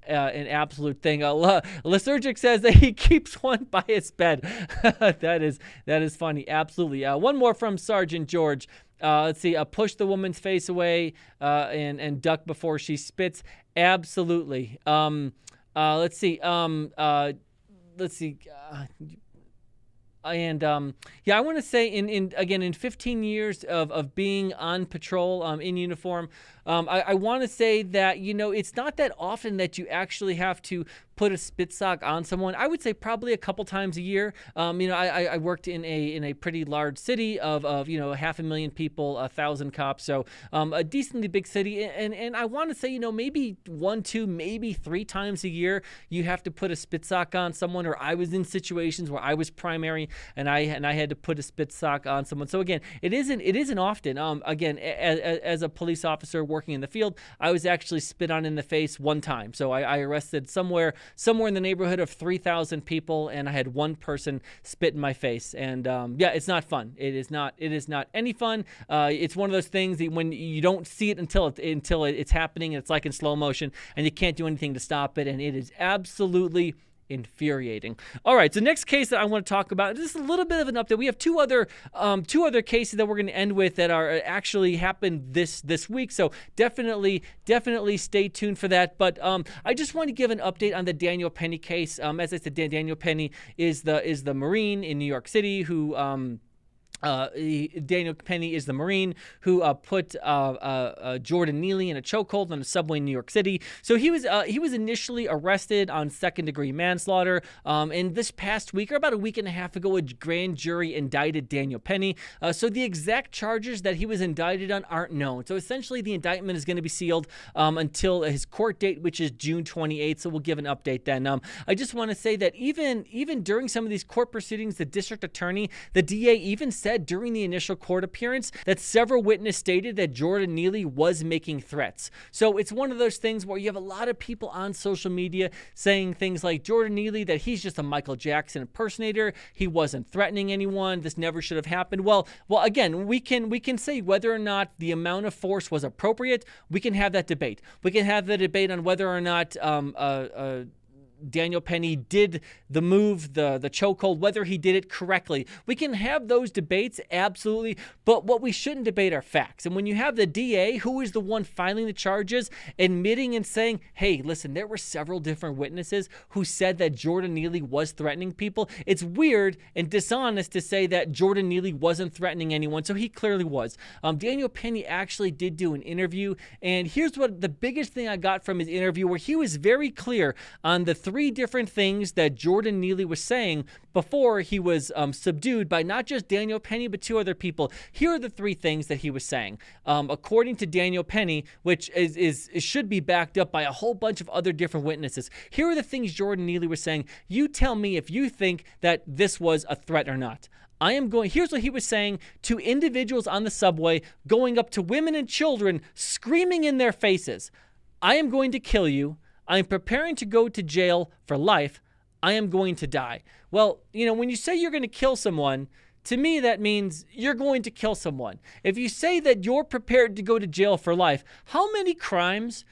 absolute thing. Lysergic says that he keeps one by his bed. that is funny. Absolutely. One more from Sergeant George. Let's see. Push the woman's face away and duck before she spits. Absolutely. Let's see. I want to say in 15 years of being on patrol in uniform, I want to say that it's not that often that you actually have to put a spit sock on someone. I would say probably a couple times a year. I worked in a pretty large city of 500,000 people, 1,000 cops, so a decently big city, and I want to say maybe 1, 2, maybe 3 times a year you have to put a spit sock on someone. Or I was in situations where I was primary and I had to put a spit sock on someone. So again, it isn't often. Again, as a police officer working in the field, I was actually spit on in the face one time. So I arrested somewhere in the neighborhood of 3,000 people, and I had one person spit in my face. And it's not fun. It is not any fun. It's one of those things that when you don't see it until it's happening, and it's like in slow motion, and you can't do anything to stop it, and it is absolutely infuriating. All right, so next case that I want to talk about, just a little bit of an update. We have two other cases that we're going to end with that are actually happened this week. So definitely stay tuned for that. But I just want to give an update on the Daniel Penny case. As I said, Daniel Penny is the Marine in New York City who Daniel Penny is the Marine who put Jordan Neely in a chokehold on a subway in New York City. So he was initially arrested on second-degree manslaughter. And this past week, or about a week and a half ago, a grand jury indicted Daniel Penny. So the exact charges that he was indicted on aren't known. So essentially, the indictment is going to be sealed until his court date, which is June 28th. So we'll give an update then. I just want to say that even during some of these court proceedings, the district attorney, the DA, even said said during the initial court appearance that several witnesses stated that Jordan Neely was making threats. So it's one of those things where you have a lot of people on social media saying things like Jordan Neely, that he's just a Michael Jackson impersonator. He wasn't threatening anyone. This never should have happened. Well, again, we can say whether or not the amount of force was appropriate. We can have that debate. We can have the debate on whether or not Daniel Penny did the move, the chokehold, whether he did it correctly. We can have those debates, absolutely, but what we shouldn't debate are facts. And when you have the DA, who is the one filing the charges, admitting and saying, hey, listen, there were several different witnesses who said that Jordan Neely was threatening people, it's weird and dishonest to say that Jordan Neely wasn't threatening anyone, so he clearly was. Daniel Penny actually did do an interview, and here's what the biggest thing I got from his interview, where he was very clear on the three different things that Jordan Neely was saying before he was subdued by not just Daniel Penny, but two other people. Here are the three things that he was saying. According to Daniel Penny, which should be backed up by a whole bunch of other different witnesses. Here are the things Jordan Neely was saying. You tell me if you think that this was a threat or not. Here's what he was saying to individuals on the subway, going up to women and children, screaming in their faces, I am going to kill you. I am preparing to go to jail for life. I am going to die. Well, when you say you're going to kill someone, to me, that means you're going to kill someone. If you say that you're prepared to go to jail for life, how many crimes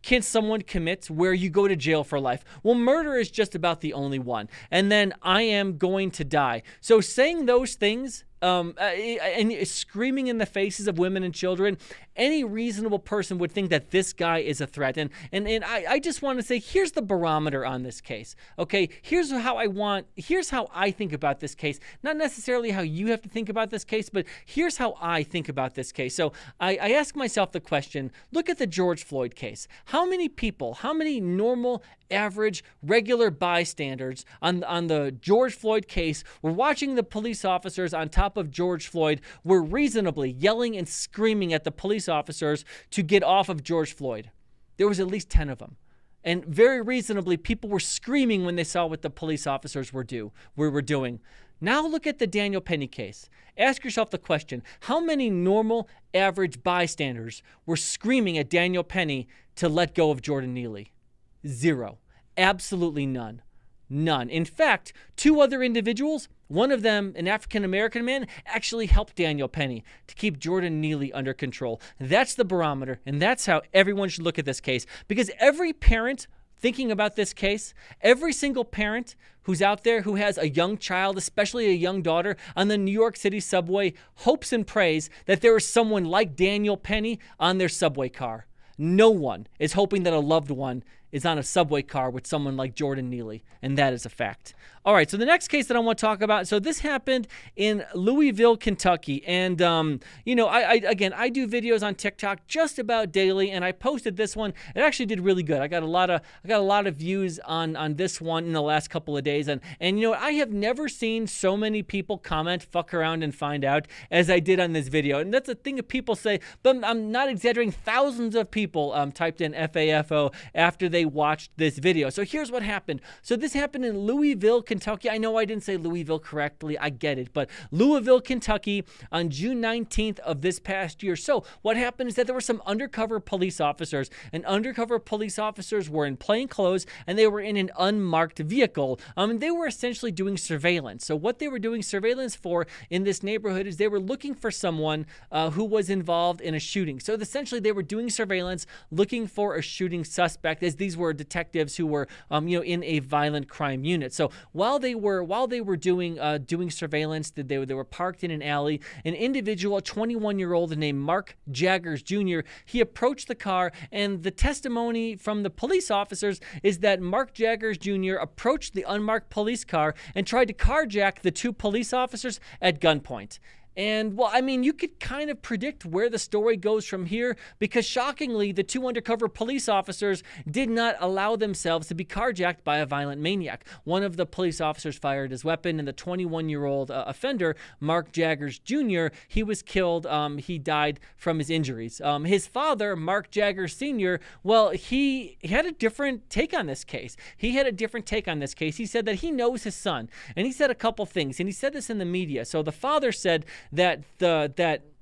can someone commit where you go to jail for life? Well, murder is just about the only one. And then I am going to die. So saying those things and screaming in the faces of women and children, any reasonable person would think that this guy is a threat. And I just want to say, here's the barometer on this case. Okay, here's how I think about this case. Not necessarily how you have to think about this case, but here's how I think about this case. So I ask myself the question, look at the George Floyd case. How many people, how many normal, average, regular bystanders on the George Floyd case were watching the police officers on top of George Floyd, were reasonably yelling and screaming at the police officers to get off of George Floyd? There was at least 10 of them. And very reasonably, people were screaming when they saw what the police officers were doing. Now look at the Daniel Penny case. Ask yourself the question, how many normal, average bystanders were screaming at Daniel Penny to let go of Jordan Neely? Zero. Absolutely none. None. In fact, two other individuals, one of them, an African-American man, actually helped Daniel Penny to keep Jordan Neely under control. That's the barometer, and that's how everyone should look at this case. Because every parent thinking about this case, every single parent who's out there who has a young child, especially a young daughter, on the New York City subway, hopes and prays that there is someone like Daniel Penny on their subway car. No one is hoping that a loved one is on a subway car with someone like Jordan Neely, and that is a fact. All right, so the next case that I want to talk about, so this happened in Louisville, Kentucky, and I do videos on TikTok just about daily, and I posted this one. It actually did really good. I got a lot of views on this one in the last couple of days, and I have never seen so many people comment "fuck around and find out" as I did on this video, and that's a thing that people say, but I'm not exaggerating. Thousands of people typed in FAFO after they watched this video. So here's what happened. So this happened in Louisville, Kentucky. I know I didn't say Louisville correctly. I get it. But Louisville, Kentucky on June 19th of this past year. So what happened is that there were some undercover police officers, and undercover police officers were in plain clothes, and they were in an unmarked vehicle. They were essentially doing surveillance. So what they were doing surveillance for in this neighborhood is they were looking for someone who was involved in a shooting. So essentially they were doing surveillance, looking for a shooting suspect, as these were detectives who were in a violent crime unit. So while they were doing surveillance, they were parked in an alley. An individual, a 21-year-old named Mark Jaggers Jr., he approached the car, and the testimony from the police officers is that Mark Jaggers Jr. approached the unmarked police car and tried to carjack the two police officers at gunpoint. And, you could kind of predict where the story goes from here, because shockingly, the two undercover police officers did not allow themselves to be carjacked by a violent maniac. One of the police officers fired his weapon, and the 21-year-old offender, Mark Jaggers Jr., he was killed. He died from his injuries. His father, Mark Jaggers Sr., he had a different take on this case. He said that he knows his son, and he said a couple things, and he said this in the media. So the father said that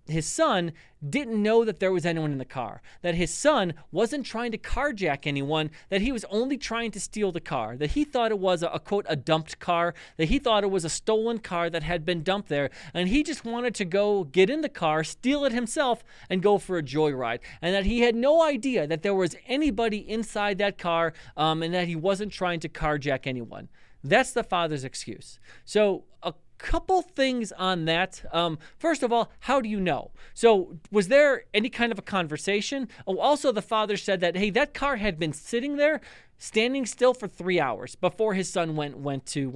his son didn't know that there was anyone in the car, that his son wasn't trying to carjack anyone, that he was only trying to steal the car, that he thought it was a quote, a dumped car, that he thought it was a stolen car that had been dumped there, and he just wanted to go get in the car, steal it himself, and go for a joyride, and that he had no idea that there was anybody inside that car, and that he wasn't trying to carjack anyone. That's the father's excuse. So a couple things on that. First of all, how do you know? So was there any kind of a conversation? Oh, also the father said that, hey, that car had been sitting there standing still for 3 hours before his son went to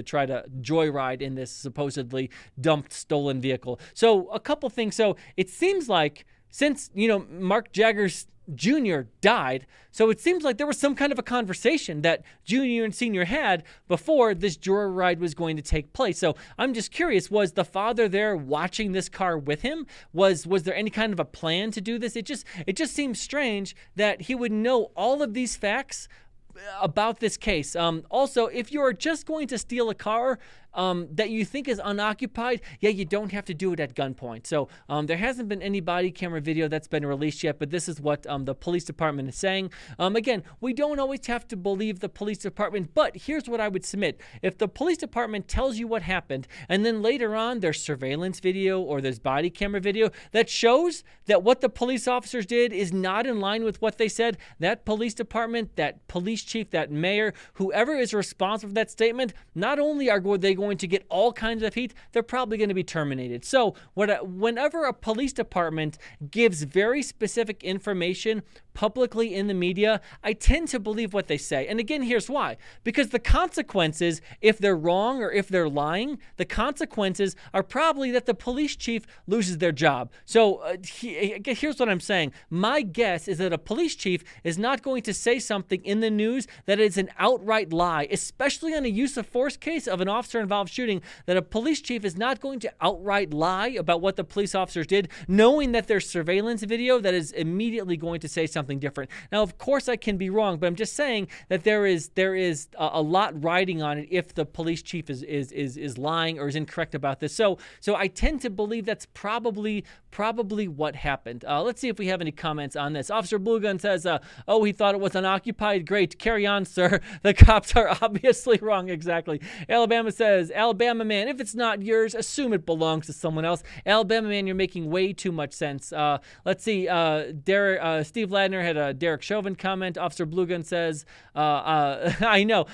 try to joyride in this supposedly dumped stolen vehicle. So a couple things. So it seems like since, Mark Jagger's Jr. died, so it seems like there was some kind of a conversation that Junior and Senior had before this joyride was going to take place. So I'm just curious, was the father there watching this car with him? Was there any kind of a plan to do this? It just seems strange that he would know all of these facts about this case. Also, if you're just going to steal a car that you think is unoccupied, you don't have to do it at gunpoint. So there hasn't been any body camera video that's been released yet, but this is what the police department is saying. Again, we don't always have to believe the police department, but here's what I would submit. If the police department tells you what happened, and then later on there's surveillance video or there's body camera video that shows that what the police officers did is not in line with what they said, that police department, that police chief, that mayor, whoever is responsible for that statement, not only are they going to get all kinds of heat, they're probably going to be terminated. So whenever a police department gives very specific information publicly in the media, I tend to believe what they say. And again, here's why. Because the consequences, if they're wrong or if they're lying, the consequences are probably that the police chief loses their job. So here's what I'm saying. My guess is that a police chief is not going to say something in the news that is an outright lie, especially on a use of force case of an officer-involved shooting, that a police chief is not going to outright lie about what the police officers did, knowing that there's surveillance video that is immediately going to say something different. Now, of course, I can be wrong, but I'm just saying that there is a lot riding on it if the police chief is lying or is incorrect about this. So I tend to believe that's probably what happened. Let's see if we have any comments on this. Officer Blue Gun says, "Oh, he thought it was unoccupied. Great, carry on, sir. The cops are obviously wrong." Exactly. Alabama says, "Alabama man, if it's not yours, assume it belongs to someone else." Alabama man, you're making way too much sense. Let's see. Steve Ladner had a Derek Chauvin comment. Officer Blue Gun says, I know.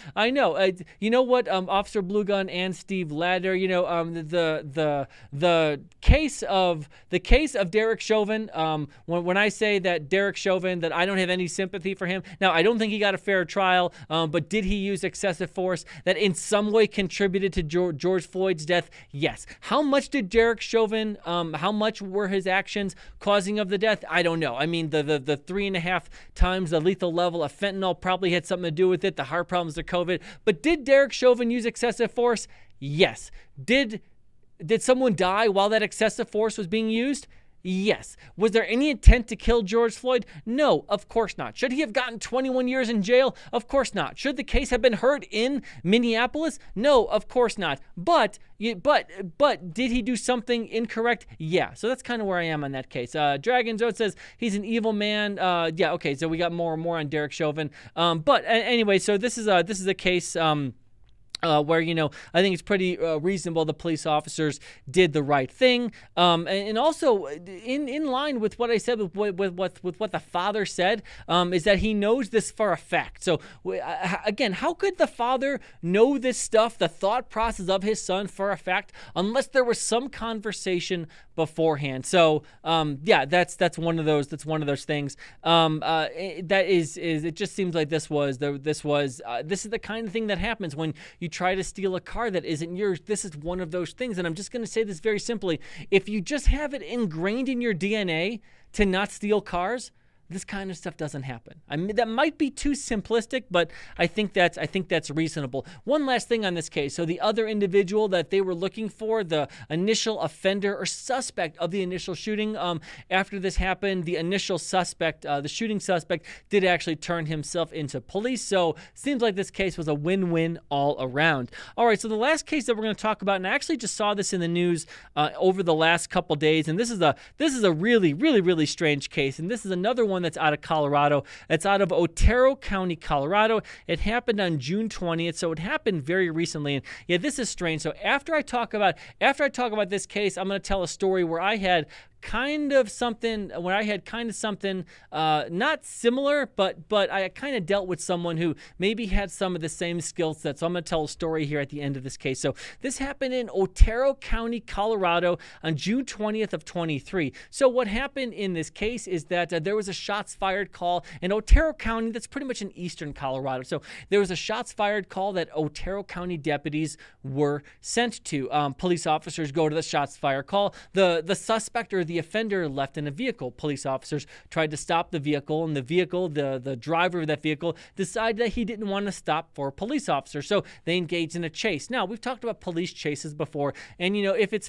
You know what, Officer Blue Gun and Steve Ladner, the case of Derek Chauvin, when I say that Derek Chauvin, that I don't have any sympathy for him. Now, I don't think he got a fair trial, but did he use excessive force that in some way contributed to George Floyd's death? Yes. How much did Derek Chauvin, how much were his actions causing of the death? I don't know. I mean, the 3.5 times the lethal level of fentanyl probably had something to do with it, the heart problems, the COVID. But did Derek Chauvin use excessive force? Yes. Did someone die while that excessive force was being used? Yes. Was there any intent to kill George Floyd? No, of course not. Should he have gotten 21 years in jail? Of course not. Should the case have been heard in Minneapolis? No, of course not. But did he do something incorrect? Yeah. So that's kind of where I am on that case. Dragon's Road says he's an evil man. Yeah. Okay. So we got more and more on Derek Chauvin. But anyway, so this is a case. Where, I think it's pretty reasonable the police officers did the right thing. And also in line with what I said, with what the father said, is that he knows this for a fact. So again, how could the father know this stuff, the thought process of his son for a fact, unless there was some conversation beforehand? So that's one of those things. It just seems like this is the kind of thing that happens when you try to steal a car that isn't yours. This is one of those things. And I'm just going to say this very simply. If you just have it ingrained in your DNA to not steal cars, this kind of stuff doesn't happen. I mean, that might be too simplistic, but I think that's reasonable. One last thing on this case. So the other individual that they were looking for, the initial offender or suspect of the initial shooting, after this happened, the initial suspect, the shooting suspect, did actually turn himself into police. So seems like this case was a win-win all around. All right, so the last case that we're going to talk about, and I actually just saw this in the news over the last couple days, and this is a really strange case, and this is another one that's out of Colorado. It's out of Otero County, Colorado. It happened on June 20th, so it happened very recently. And yeah, this is strange. So after I talk about this case, I'm going to tell a story where I had kind of something not similar, but I kind of dealt with someone who maybe had some of the same skill sets. So I'm going to tell a story here at the end of this case. So this happened in Otero County, Colorado on June 20th of 23. So what happened in this case is that there was a shots fired call in Otero County. That's pretty much in eastern Colorado. So there was a shots fired call that Otero County deputies were sent to. Police officers go to the shots fired call. The suspect or the offender left in a vehicle. Police officers tried to stop the vehicle, and the driver of that vehicle decided that he didn't want to stop for a police officer, so they engaged in a chase. Now, we've talked about police chases before, and if it's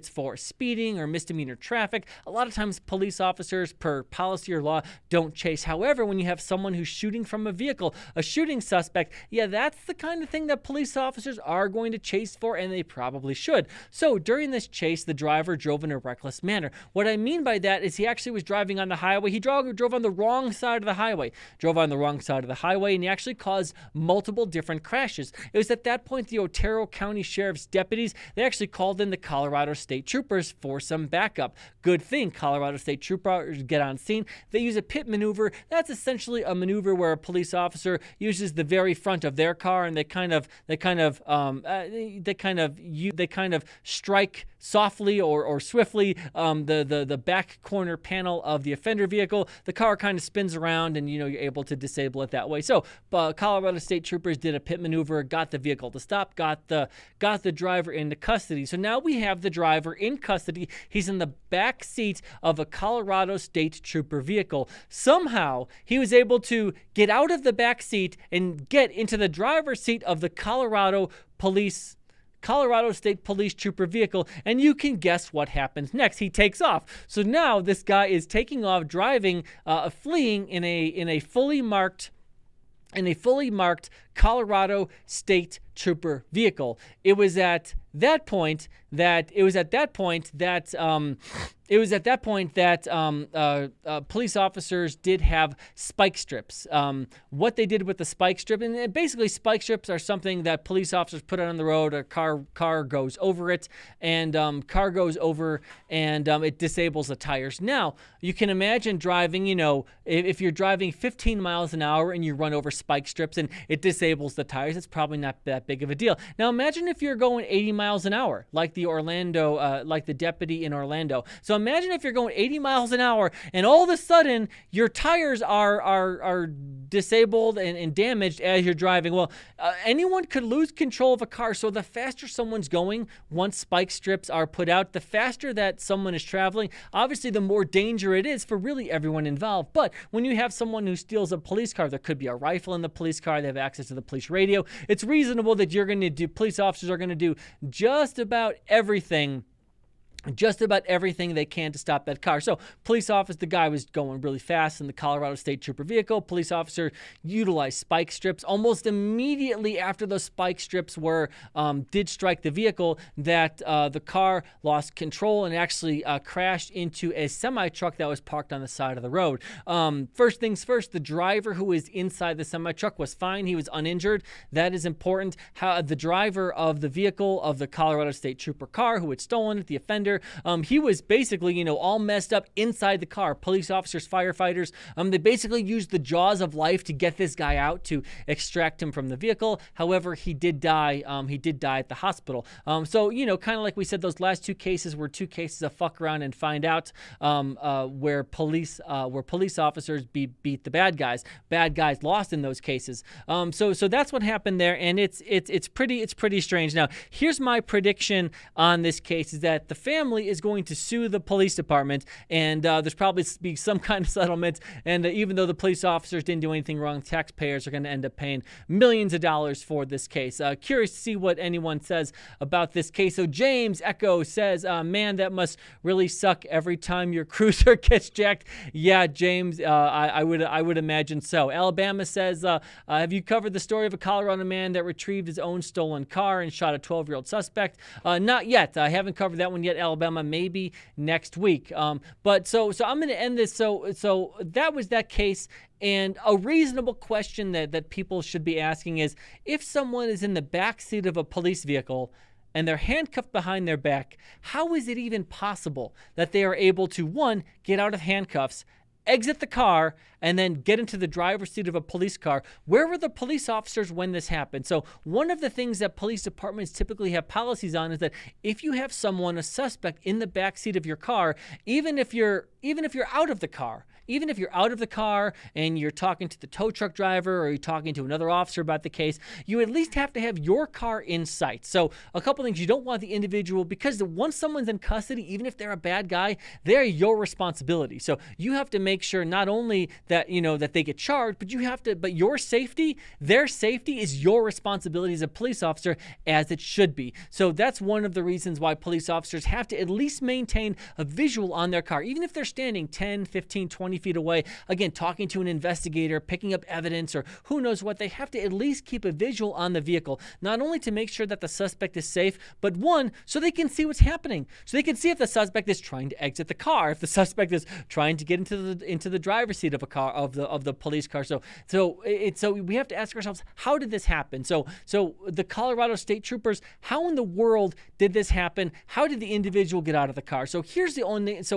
for speeding or misdemeanor traffic, a lot of times police officers, per policy or law, don't chase. However, when you have someone who's shooting from a vehicle, a shooting suspect, yeah, that's the kind of thing that police officers are going to chase for, and they probably should. So during this chase, the driver drove in a reckless manner. What I mean by that is he actually was driving on the highway. He drove on the wrong side of the highway. And he actually caused multiple different crashes. It was at that point the Otero County Sheriff's deputies, they actually called in the Colorado State Troopers for some backup. Good thing. Colorado State Troopers get on scene. They use a pit maneuver. That's essentially a maneuver where a police officer uses the very front of their car, and they kind of strike softly or swiftly the back corner panel of the offender vehicle. The car kind of spins around, and you're able to disable it that way. So Colorado State Troopers did a pit maneuver, got the vehicle to stop, got the driver into custody. So now we have the driver in custody. He's in the back seat of a Colorado State Trooper vehicle. Somehow he was able to get out of the back seat and get into the driver's seat of the Colorado State Police Trooper vehicle, and you can guess what happens next. He takes off. So now this guy is taking off, driving, fleeing in a fully marked Colorado State Trooper vehicle. It was at that point that police officers did have spike strips. What they did with the spike strip, and basically spike strips are something that police officers put out on the road. A car goes over it, and it disables the tires. Now, you can imagine driving, if you're driving 15 miles an hour and you run over spike strips and it disables the tires, it's probably not that big of a deal. Now, imagine if you're going 80 miles an hour, like the deputy in Orlando. So imagine if you're going 80 miles an hour and all of a sudden your tires are disabled and damaged as you're driving. Well, anyone could lose control of a car. So the faster someone's going, once spike strips are put out, the faster that someone is traveling, obviously the more danger it is for really everyone involved. But when you have someone who steals a police car, there could be a rifle in the police car, they have access to the police radio. It's reasonable that police officers are going to do just about everything they can to stop that car. So the guy was going really fast in the Colorado State Trooper vehicle. Police officer utilized spike strips. Almost immediately after those spike strips did strike the vehicle, that the car lost control and actually crashed into a semi-truck that was parked on the side of the road. First things first, the driver who was inside the semi-truck was fine. He was uninjured. That is important. The driver of the vehicle of the Colorado State Trooper car who had stolen it, the offender, he was basically, all messed up inside the car. Police officers, firefighters, they basically used the jaws of life to get this guy out, to extract him from the vehicle. However, he did die. He did die at the hospital. So, kind of like we said, those last two cases were two cases of fuck around and find out, where police officers beat the bad guys. Bad guys lost in those cases. So that's what happened there, and it's pretty strange. Now, here's my prediction on this case: is that the family family is going to sue the police department, and there's probably be some kind of settlement. And even though the police officers didn't do anything wrong, taxpayers are going to end up paying millions of dollars for this case. Curious to see what anyone says about this case. So James Echo says, man, that must really suck every time your cruiser gets jacked. Yeah, James, I would imagine so. Alabama says, have you covered the story of a Colorado man that retrieved his own stolen car and shot a 12-year-old suspect? Not yet. I haven't covered that one yet, Alabama. Maybe next week. But so I'm going to end this. So that was that case. And a reasonable question that people should be asking is, if someone is in the back seat of a police vehicle and they're handcuffed behind their back, how is it even possible that they are able to, one, get out of handcuffs, exit the car, and then get into the driver's seat of a police car? Where were the police officers when this happened? So one of the things that police departments typically have policies on is that if you have someone, a suspect, in the back seat of your car, even if you're out of the car, even if you're out of the car and you're talking to the tow truck driver or you're talking to another officer about the case, you at least have to have your car in sight. So a couple things: you don't want the individual, because once someone's in custody, even if they're a bad guy, they're your responsibility. So you have to make sure not only that, that they get charged, but your safety, their safety is your responsibility as a police officer, as it should be. So that's one of the reasons why police officers have to at least maintain a visual on their car, even if they're standing 10, 15, 20 feet away. Again, talking to an investigator, picking up evidence, or who knows what, they have to at least keep a visual on the vehicle, not only to make sure that the suspect is safe, but one, so they can see what's happening. So they can see if the suspect is trying to exit the car, if the suspect is trying to get into the driver's seat of a car, of the police car. So we have to ask ourselves, how did this happen? So the Colorado State Troopers, how in the world did this happen? How did the individual get out of the car? So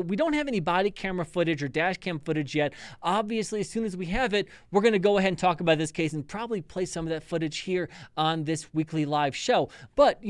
we don't have any body camera footage or dash cam footage yet. Obviously, as soon as we have it, we're going to go ahead and talk about this case and probably play some of that footage here on this weekly live show. But,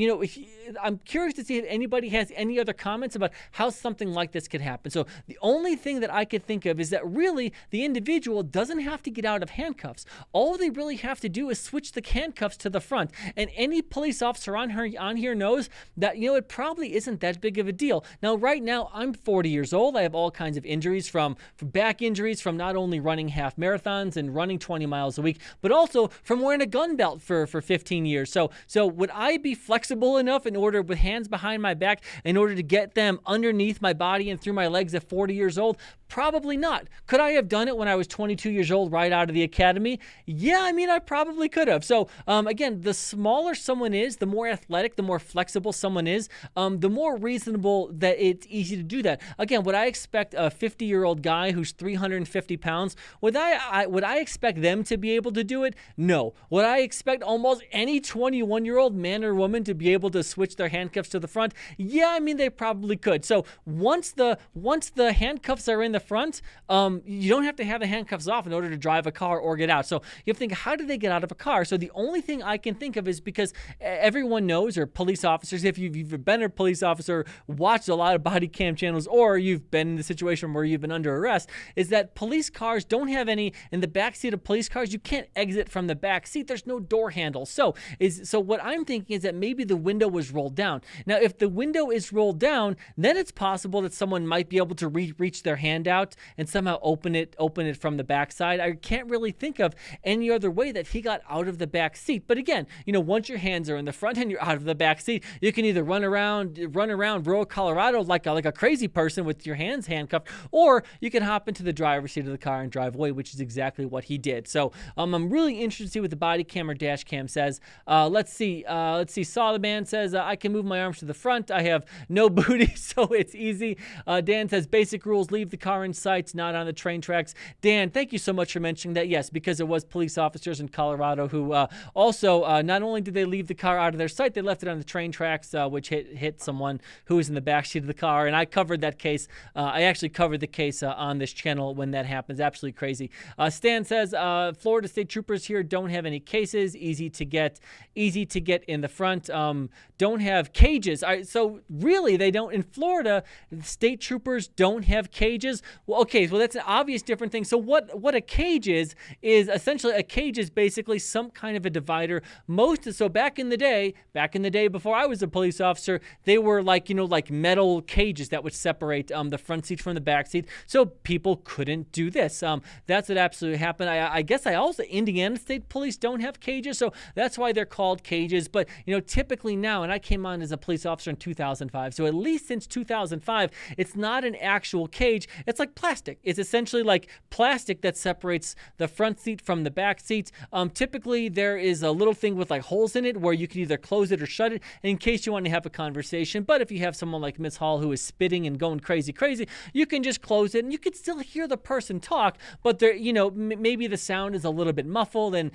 I'm curious to see if anybody has any other comments about how something like this could happen. So the only thing that I could think of is that really the individual doesn't have to get out of handcuffs. All they really have to do is switch the handcuffs to the front. And any police officer on here knows that, it probably isn't that big of a deal. Now, right now, I'm 40 years old. I have all kinds of injuries from back injuries from not only running half marathons and running 20 miles a week, but also from wearing a gun belt for 15 years. So would I be flexible enough with hands behind my back in order to get them underneath my body and through my legs at 40 years old? Probably not. Could I have done it when I was 22 years old right out of the academy? Yeah, I probably could have. So again, the smaller someone is, the more athletic, the more flexible someone is, the more reasonable that it's easy to do that. Again, would I expect a 50-year-old guy who's 350 pounds, would I expect them to be able to do it? No. Would I expect almost any 21-year-old man or woman to be able to switch their handcuffs to the front? Yeah, they probably could. So once the handcuffs are in the front, you don't have to have the handcuffs off in order to drive a car or get out. So you have to think, how do they get out of a car? So the only thing I can think of is, because everyone knows, or police officers, if you've been a police officer, watched a lot of body cam channels, or you've been in the situation where you've been under arrest, is that police cars don't have any, in the back seat of police cars, you can't exit from the back seat. There's no door handle. So what I'm thinking is that maybe the window was rolled down. Now, if the window is rolled down, then it's possible that someone might be able to reach their hand out and somehow open it from the backside. I can't really think of any other way that he got out of the back seat. But again, once your hands are in the front and you're out of the back seat, you can either run around rural Colorado like a crazy person with your hands handcuffed, or you can hop into the driver's seat of the car and drive away, which is exactly what he did. So I'm really interested to see what the body cam or dash cam says. Let's see. Saw the Man says, I can move my arms to the front. I have no booty, so it's easy. Dan says, basic rules, leave the car in sight, not on the train tracks. Dan, thank you so much for mentioning that. Yes, because it was police officers in Colorado who also, not only did they leave the car out of their sight, they left it on the train tracks, which hit someone who was in the backseat of the car. And I covered that case. I actually covered the case on this channel channel when that happens. Absolutely crazy. Stan says Florida state troopers here don't have any cases. Easy to get in the front. Don't have cages. So really, they don't. In Florida, state troopers don't have cages. Well, okay, well that's an obvious different thing. So what a cage is essentially a cage is basically some kind of a divider. So back in the day before I was a police officer, they were like metal cages that would separate the front seat from the back seat, so people couldn't do this. That's what absolutely happened. I guess Indiana State Police don't have cages, so that's why they're called cages. But typically now, and I came on as a police officer in 2005, so at least since 2005, it's not an actual cage. It's like plastic. It's essentially like plastic that separates the front seat from the back seat. Typically, there is a little thing with like holes in it where you can either close it or shut it in case you want to have a conversation. But if you have someone like Miss Hall who is spitting and going crazy, you can just close it and you can still hear the person talk, but there, maybe the sound is a little bit muffled and,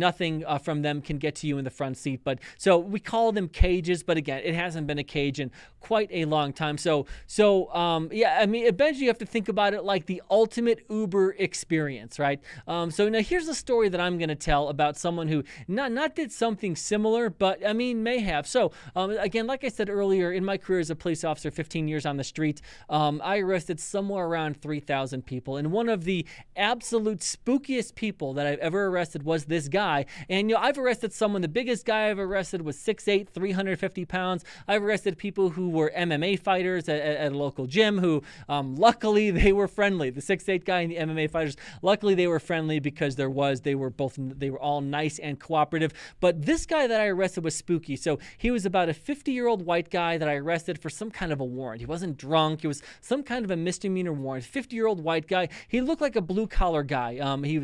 nothing from them can get to you in the front seat. But so we call them cages, but again, it hasn't been a cage in quite a long time. So eventually you have to think about it like the ultimate Uber experience, right? So now here's a story that I'm going to tell about someone who not did something similar, but may have. So again, like I said earlier, in my career as a police officer, 15 years on the street, I arrested somewhere around 3,000 people. And one of the absolute spookiest people that I've ever arrested was this guy. And I've arrested someone, the biggest guy I've arrested was 6'8", 350 pounds. I've arrested people who were MMA fighters at a local gym who, luckily, they were friendly. The 6'8" guy and the MMA fighters, luckily they were friendly because they were all nice and cooperative. But this guy that I arrested was spooky. So he was about a 50-year-old white guy that I arrested for some kind of a warrant. He wasn't drunk. It was some kind of a misdemeanor warrant. 50-year-old white guy. He looked like a blue-collar guy.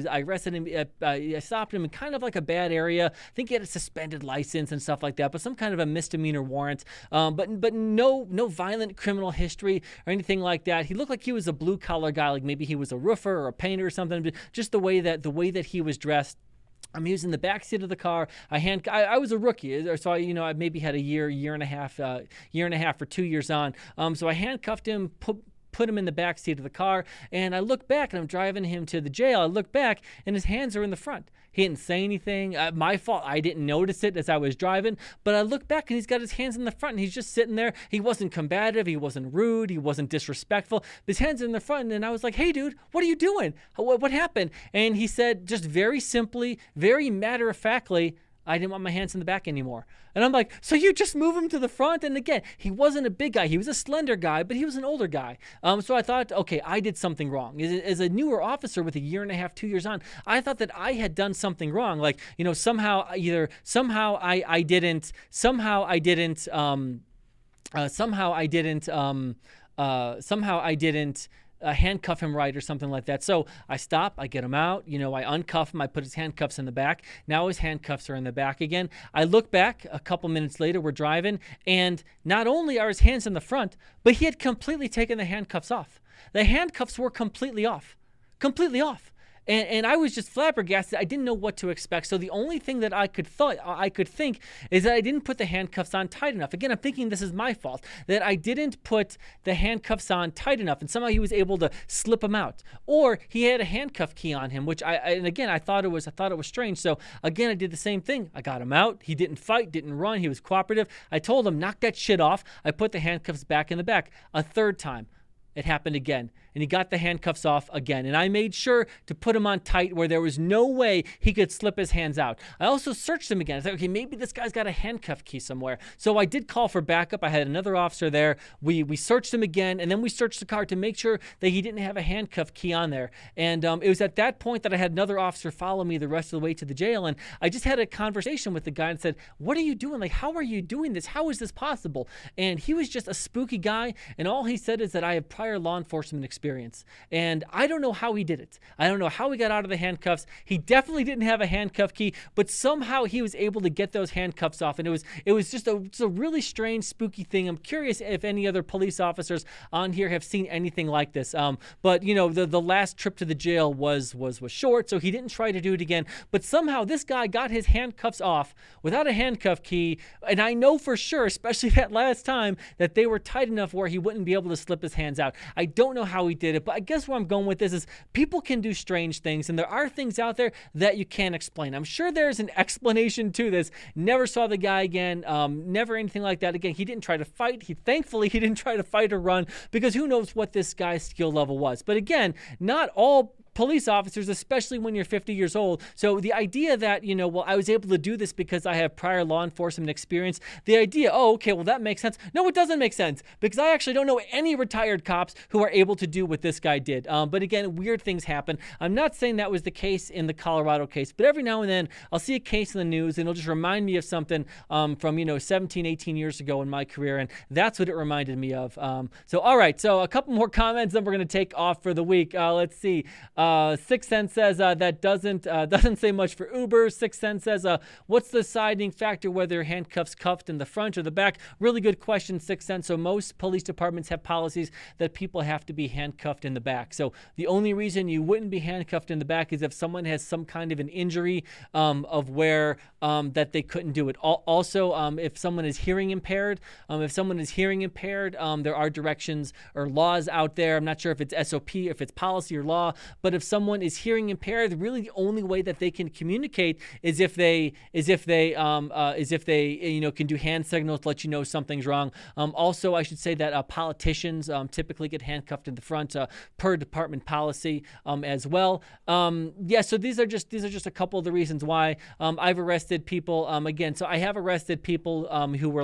I arrested him. I stopped him in kind of like a bad area. I think he had a suspended license and stuff like that, but some kind of a misdemeanor warrant. But no violent criminal history or anything like that. He looked like he was a blue-collar guy, like maybe he was a roofer or a painter or something. But just the way that he was dressed. He was in the back seat of the car. I was a rookie, so I maybe had a year and a half or 2 years on. So I handcuffed him, put him in the back seat of the car, and I look back and I'm driving him to the jail. I look back and his hands are in the front. He didn't say anything. My fault. I didn't notice it as I was driving, but I look back and he's got his hands in the front and he's just sitting there. He wasn't combative. He wasn't rude. He wasn't disrespectful. His hands are in the front, and I was like, hey, dude, what are you doing? What happened? And he said, just very simply, very matter-of-factly, I didn't want my hands in the back anymore. And I'm like, so you just move him to the front? And again, he wasn't a big guy. He was a slender guy, but he was an older guy. So I thought, okay, I did something wrong. As a newer officer with a year and a half, 2 years on, I thought that I had done something wrong. Like, somehow I didn't handcuff him right or something like that. So I stop, I get him out, I uncuff him, I put his handcuffs in the back. Now his handcuffs are in the back again. I look back a couple minutes later, we're driving, and not only are his hands in the front, but he had completely taken the handcuffs off. The handcuffs were completely off. And I was just flabbergasted. I didn't know what to expect. So the only thing that I could think is that I didn't put the handcuffs on tight enough. Again, I'm thinking this is my fault, that I didn't put the handcuffs on tight enough, and somehow he was able to slip them out. Or he had a handcuff key on him, which I thought it was strange. So again, I did the same thing. I got him out. He didn't fight, didn't run. He was cooperative. I told him, knock that shit off. I put the handcuffs back in the back. A third time, it happened again. And he got the handcuffs off again. And I made sure to put him on tight where there was no way he could slip his hands out. I also searched him again. I thought, okay, maybe this guy's got a handcuff key somewhere. So I did call for backup. I had another officer there. We searched him again, and then we searched the car to make sure that he didn't have a handcuff key on there. And it was at that point that I had another officer follow me the rest of the way to the jail. And I just had a conversation with the guy and said, what are you doing? Like, how are you doing this? How is this possible? And he was just a spooky guy. And all he said is that I have prior law enforcement experience. And I don't know how he did it. I don't know how he got out of the handcuffs. He definitely didn't have a handcuff key, but somehow he was able to get those handcuffs off. And it was just a really strange, spooky thing. I'm curious if any other police officers on here have seen anything like this. But the last trip to the jail was short, so he didn't try to do it again. But somehow this guy got his handcuffs off without a handcuff key. And I know for sure, especially that last time, that they were tight enough where he wouldn't be able to slip his hands out. out. I don't know how he did it, but I guess where I'm going with this is people can do strange things, and there are things out there that you can't explain. I'm sure there's an explanation to this. Never saw the guy again, never anything like that again. He didn't try to fight. Thankfully, he didn't try to fight or run, because who knows what this guy's skill level was. But again, not all police officers, especially when you're 50 years old. So the idea that, well, I was able to do this because I have prior law enforcement experience, the idea, oh, okay, well, that makes sense. No, it doesn't make sense, because I actually don't know any retired cops who are able to do what this guy did. But again, weird things happen. I'm not saying that was the case in the Colorado case, but every now and then I'll see a case in the news and it'll just remind me of something from, 17, 18 years ago in my career, and that's what it reminded me of. So, all right, so a couple more comments, then we're going to take off for the week. Let's see. 6 Cents says that doesn't say much for Uber. 6 Cents says, what's the deciding factor whether handcuffs cuffed in the front or the back? Really good question, 6 Cents. So most police departments have policies that people have to be handcuffed in the back. So the only reason you wouldn't be handcuffed in the back is if someone has some kind of an injury of where that they couldn't do it. Also, if someone is hearing impaired, there are directions or laws out there. I'm not sure if it's SOP, if it's policy or law, but if someone is hearing impaired, really the only way that they can communicate is if they can do hand signals to let you know something's wrong. Also, I should say that politicians typically get handcuffed in the front per department policy as well. So these are just a couple of the reasons why I've arrested people. Again, so I have arrested people who were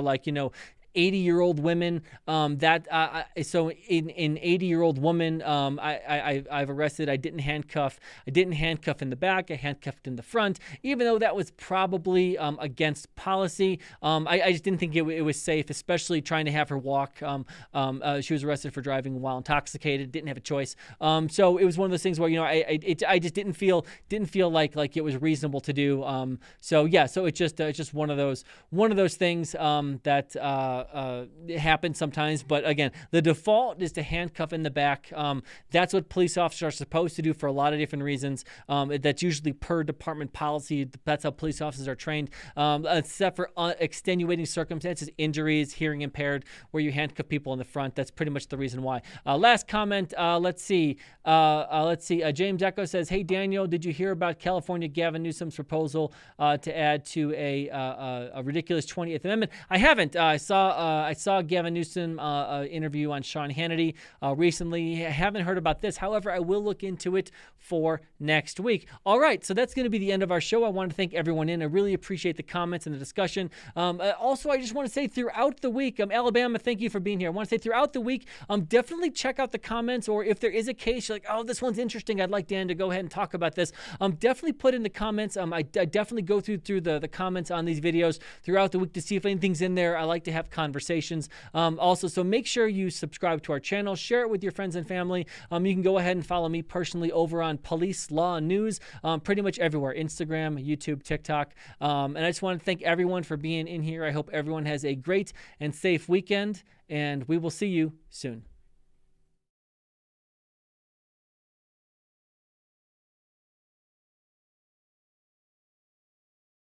80-year-old women. So in 80-year-old woman, I've arrested. I didn't handcuff in the back. I handcuffed in the front, even though that was probably against policy. I just didn't think it was safe, especially trying to have her walk. She was arrested for driving while intoxicated. Didn't have a choice. So it was one of those things where I just didn't feel like it was reasonable to do. So it's just one of those things that. It happens sometimes, but again, the default is to handcuff in the back. That's what police officers are supposed to do for a lot of different reasons. That's usually per department policy. That's how police officers are trained, except for extenuating circumstances, injuries, hearing impaired, where you handcuff people in the front. That's pretty much the reason why. Last comment. Let's see. James Echo says, "Hey Daniel, did you hear about California Gavin Newsom's proposal to add to a ridiculous 20th Amendment?" I haven't. I saw Gavin Newsom interview on Sean Hannity recently. I haven't heard about this. However, I will look into it for next week. All right, so that's going to be the end of our show. I want to thank everyone in. I really appreciate the comments and the discussion. Also, I just want to say throughout the week, Alabama, thank you for being here. I want to say throughout the week, definitely check out the comments, or if there is a case you're like, oh, this one's interesting, I'd like Dan to go ahead and talk about this. Definitely put in the comments. I definitely go through the comments on these videos throughout the week to see if anything's in there. I like to have conversations. Also, so make sure you subscribe to our channel, share it with your friends and family. You can go ahead and follow me personally over on Police Law News, pretty much everywhere, Instagram, YouTube, TikTok. And I just want to thank everyone for being in here. I hope everyone has a great and safe weekend, and we will see you soon.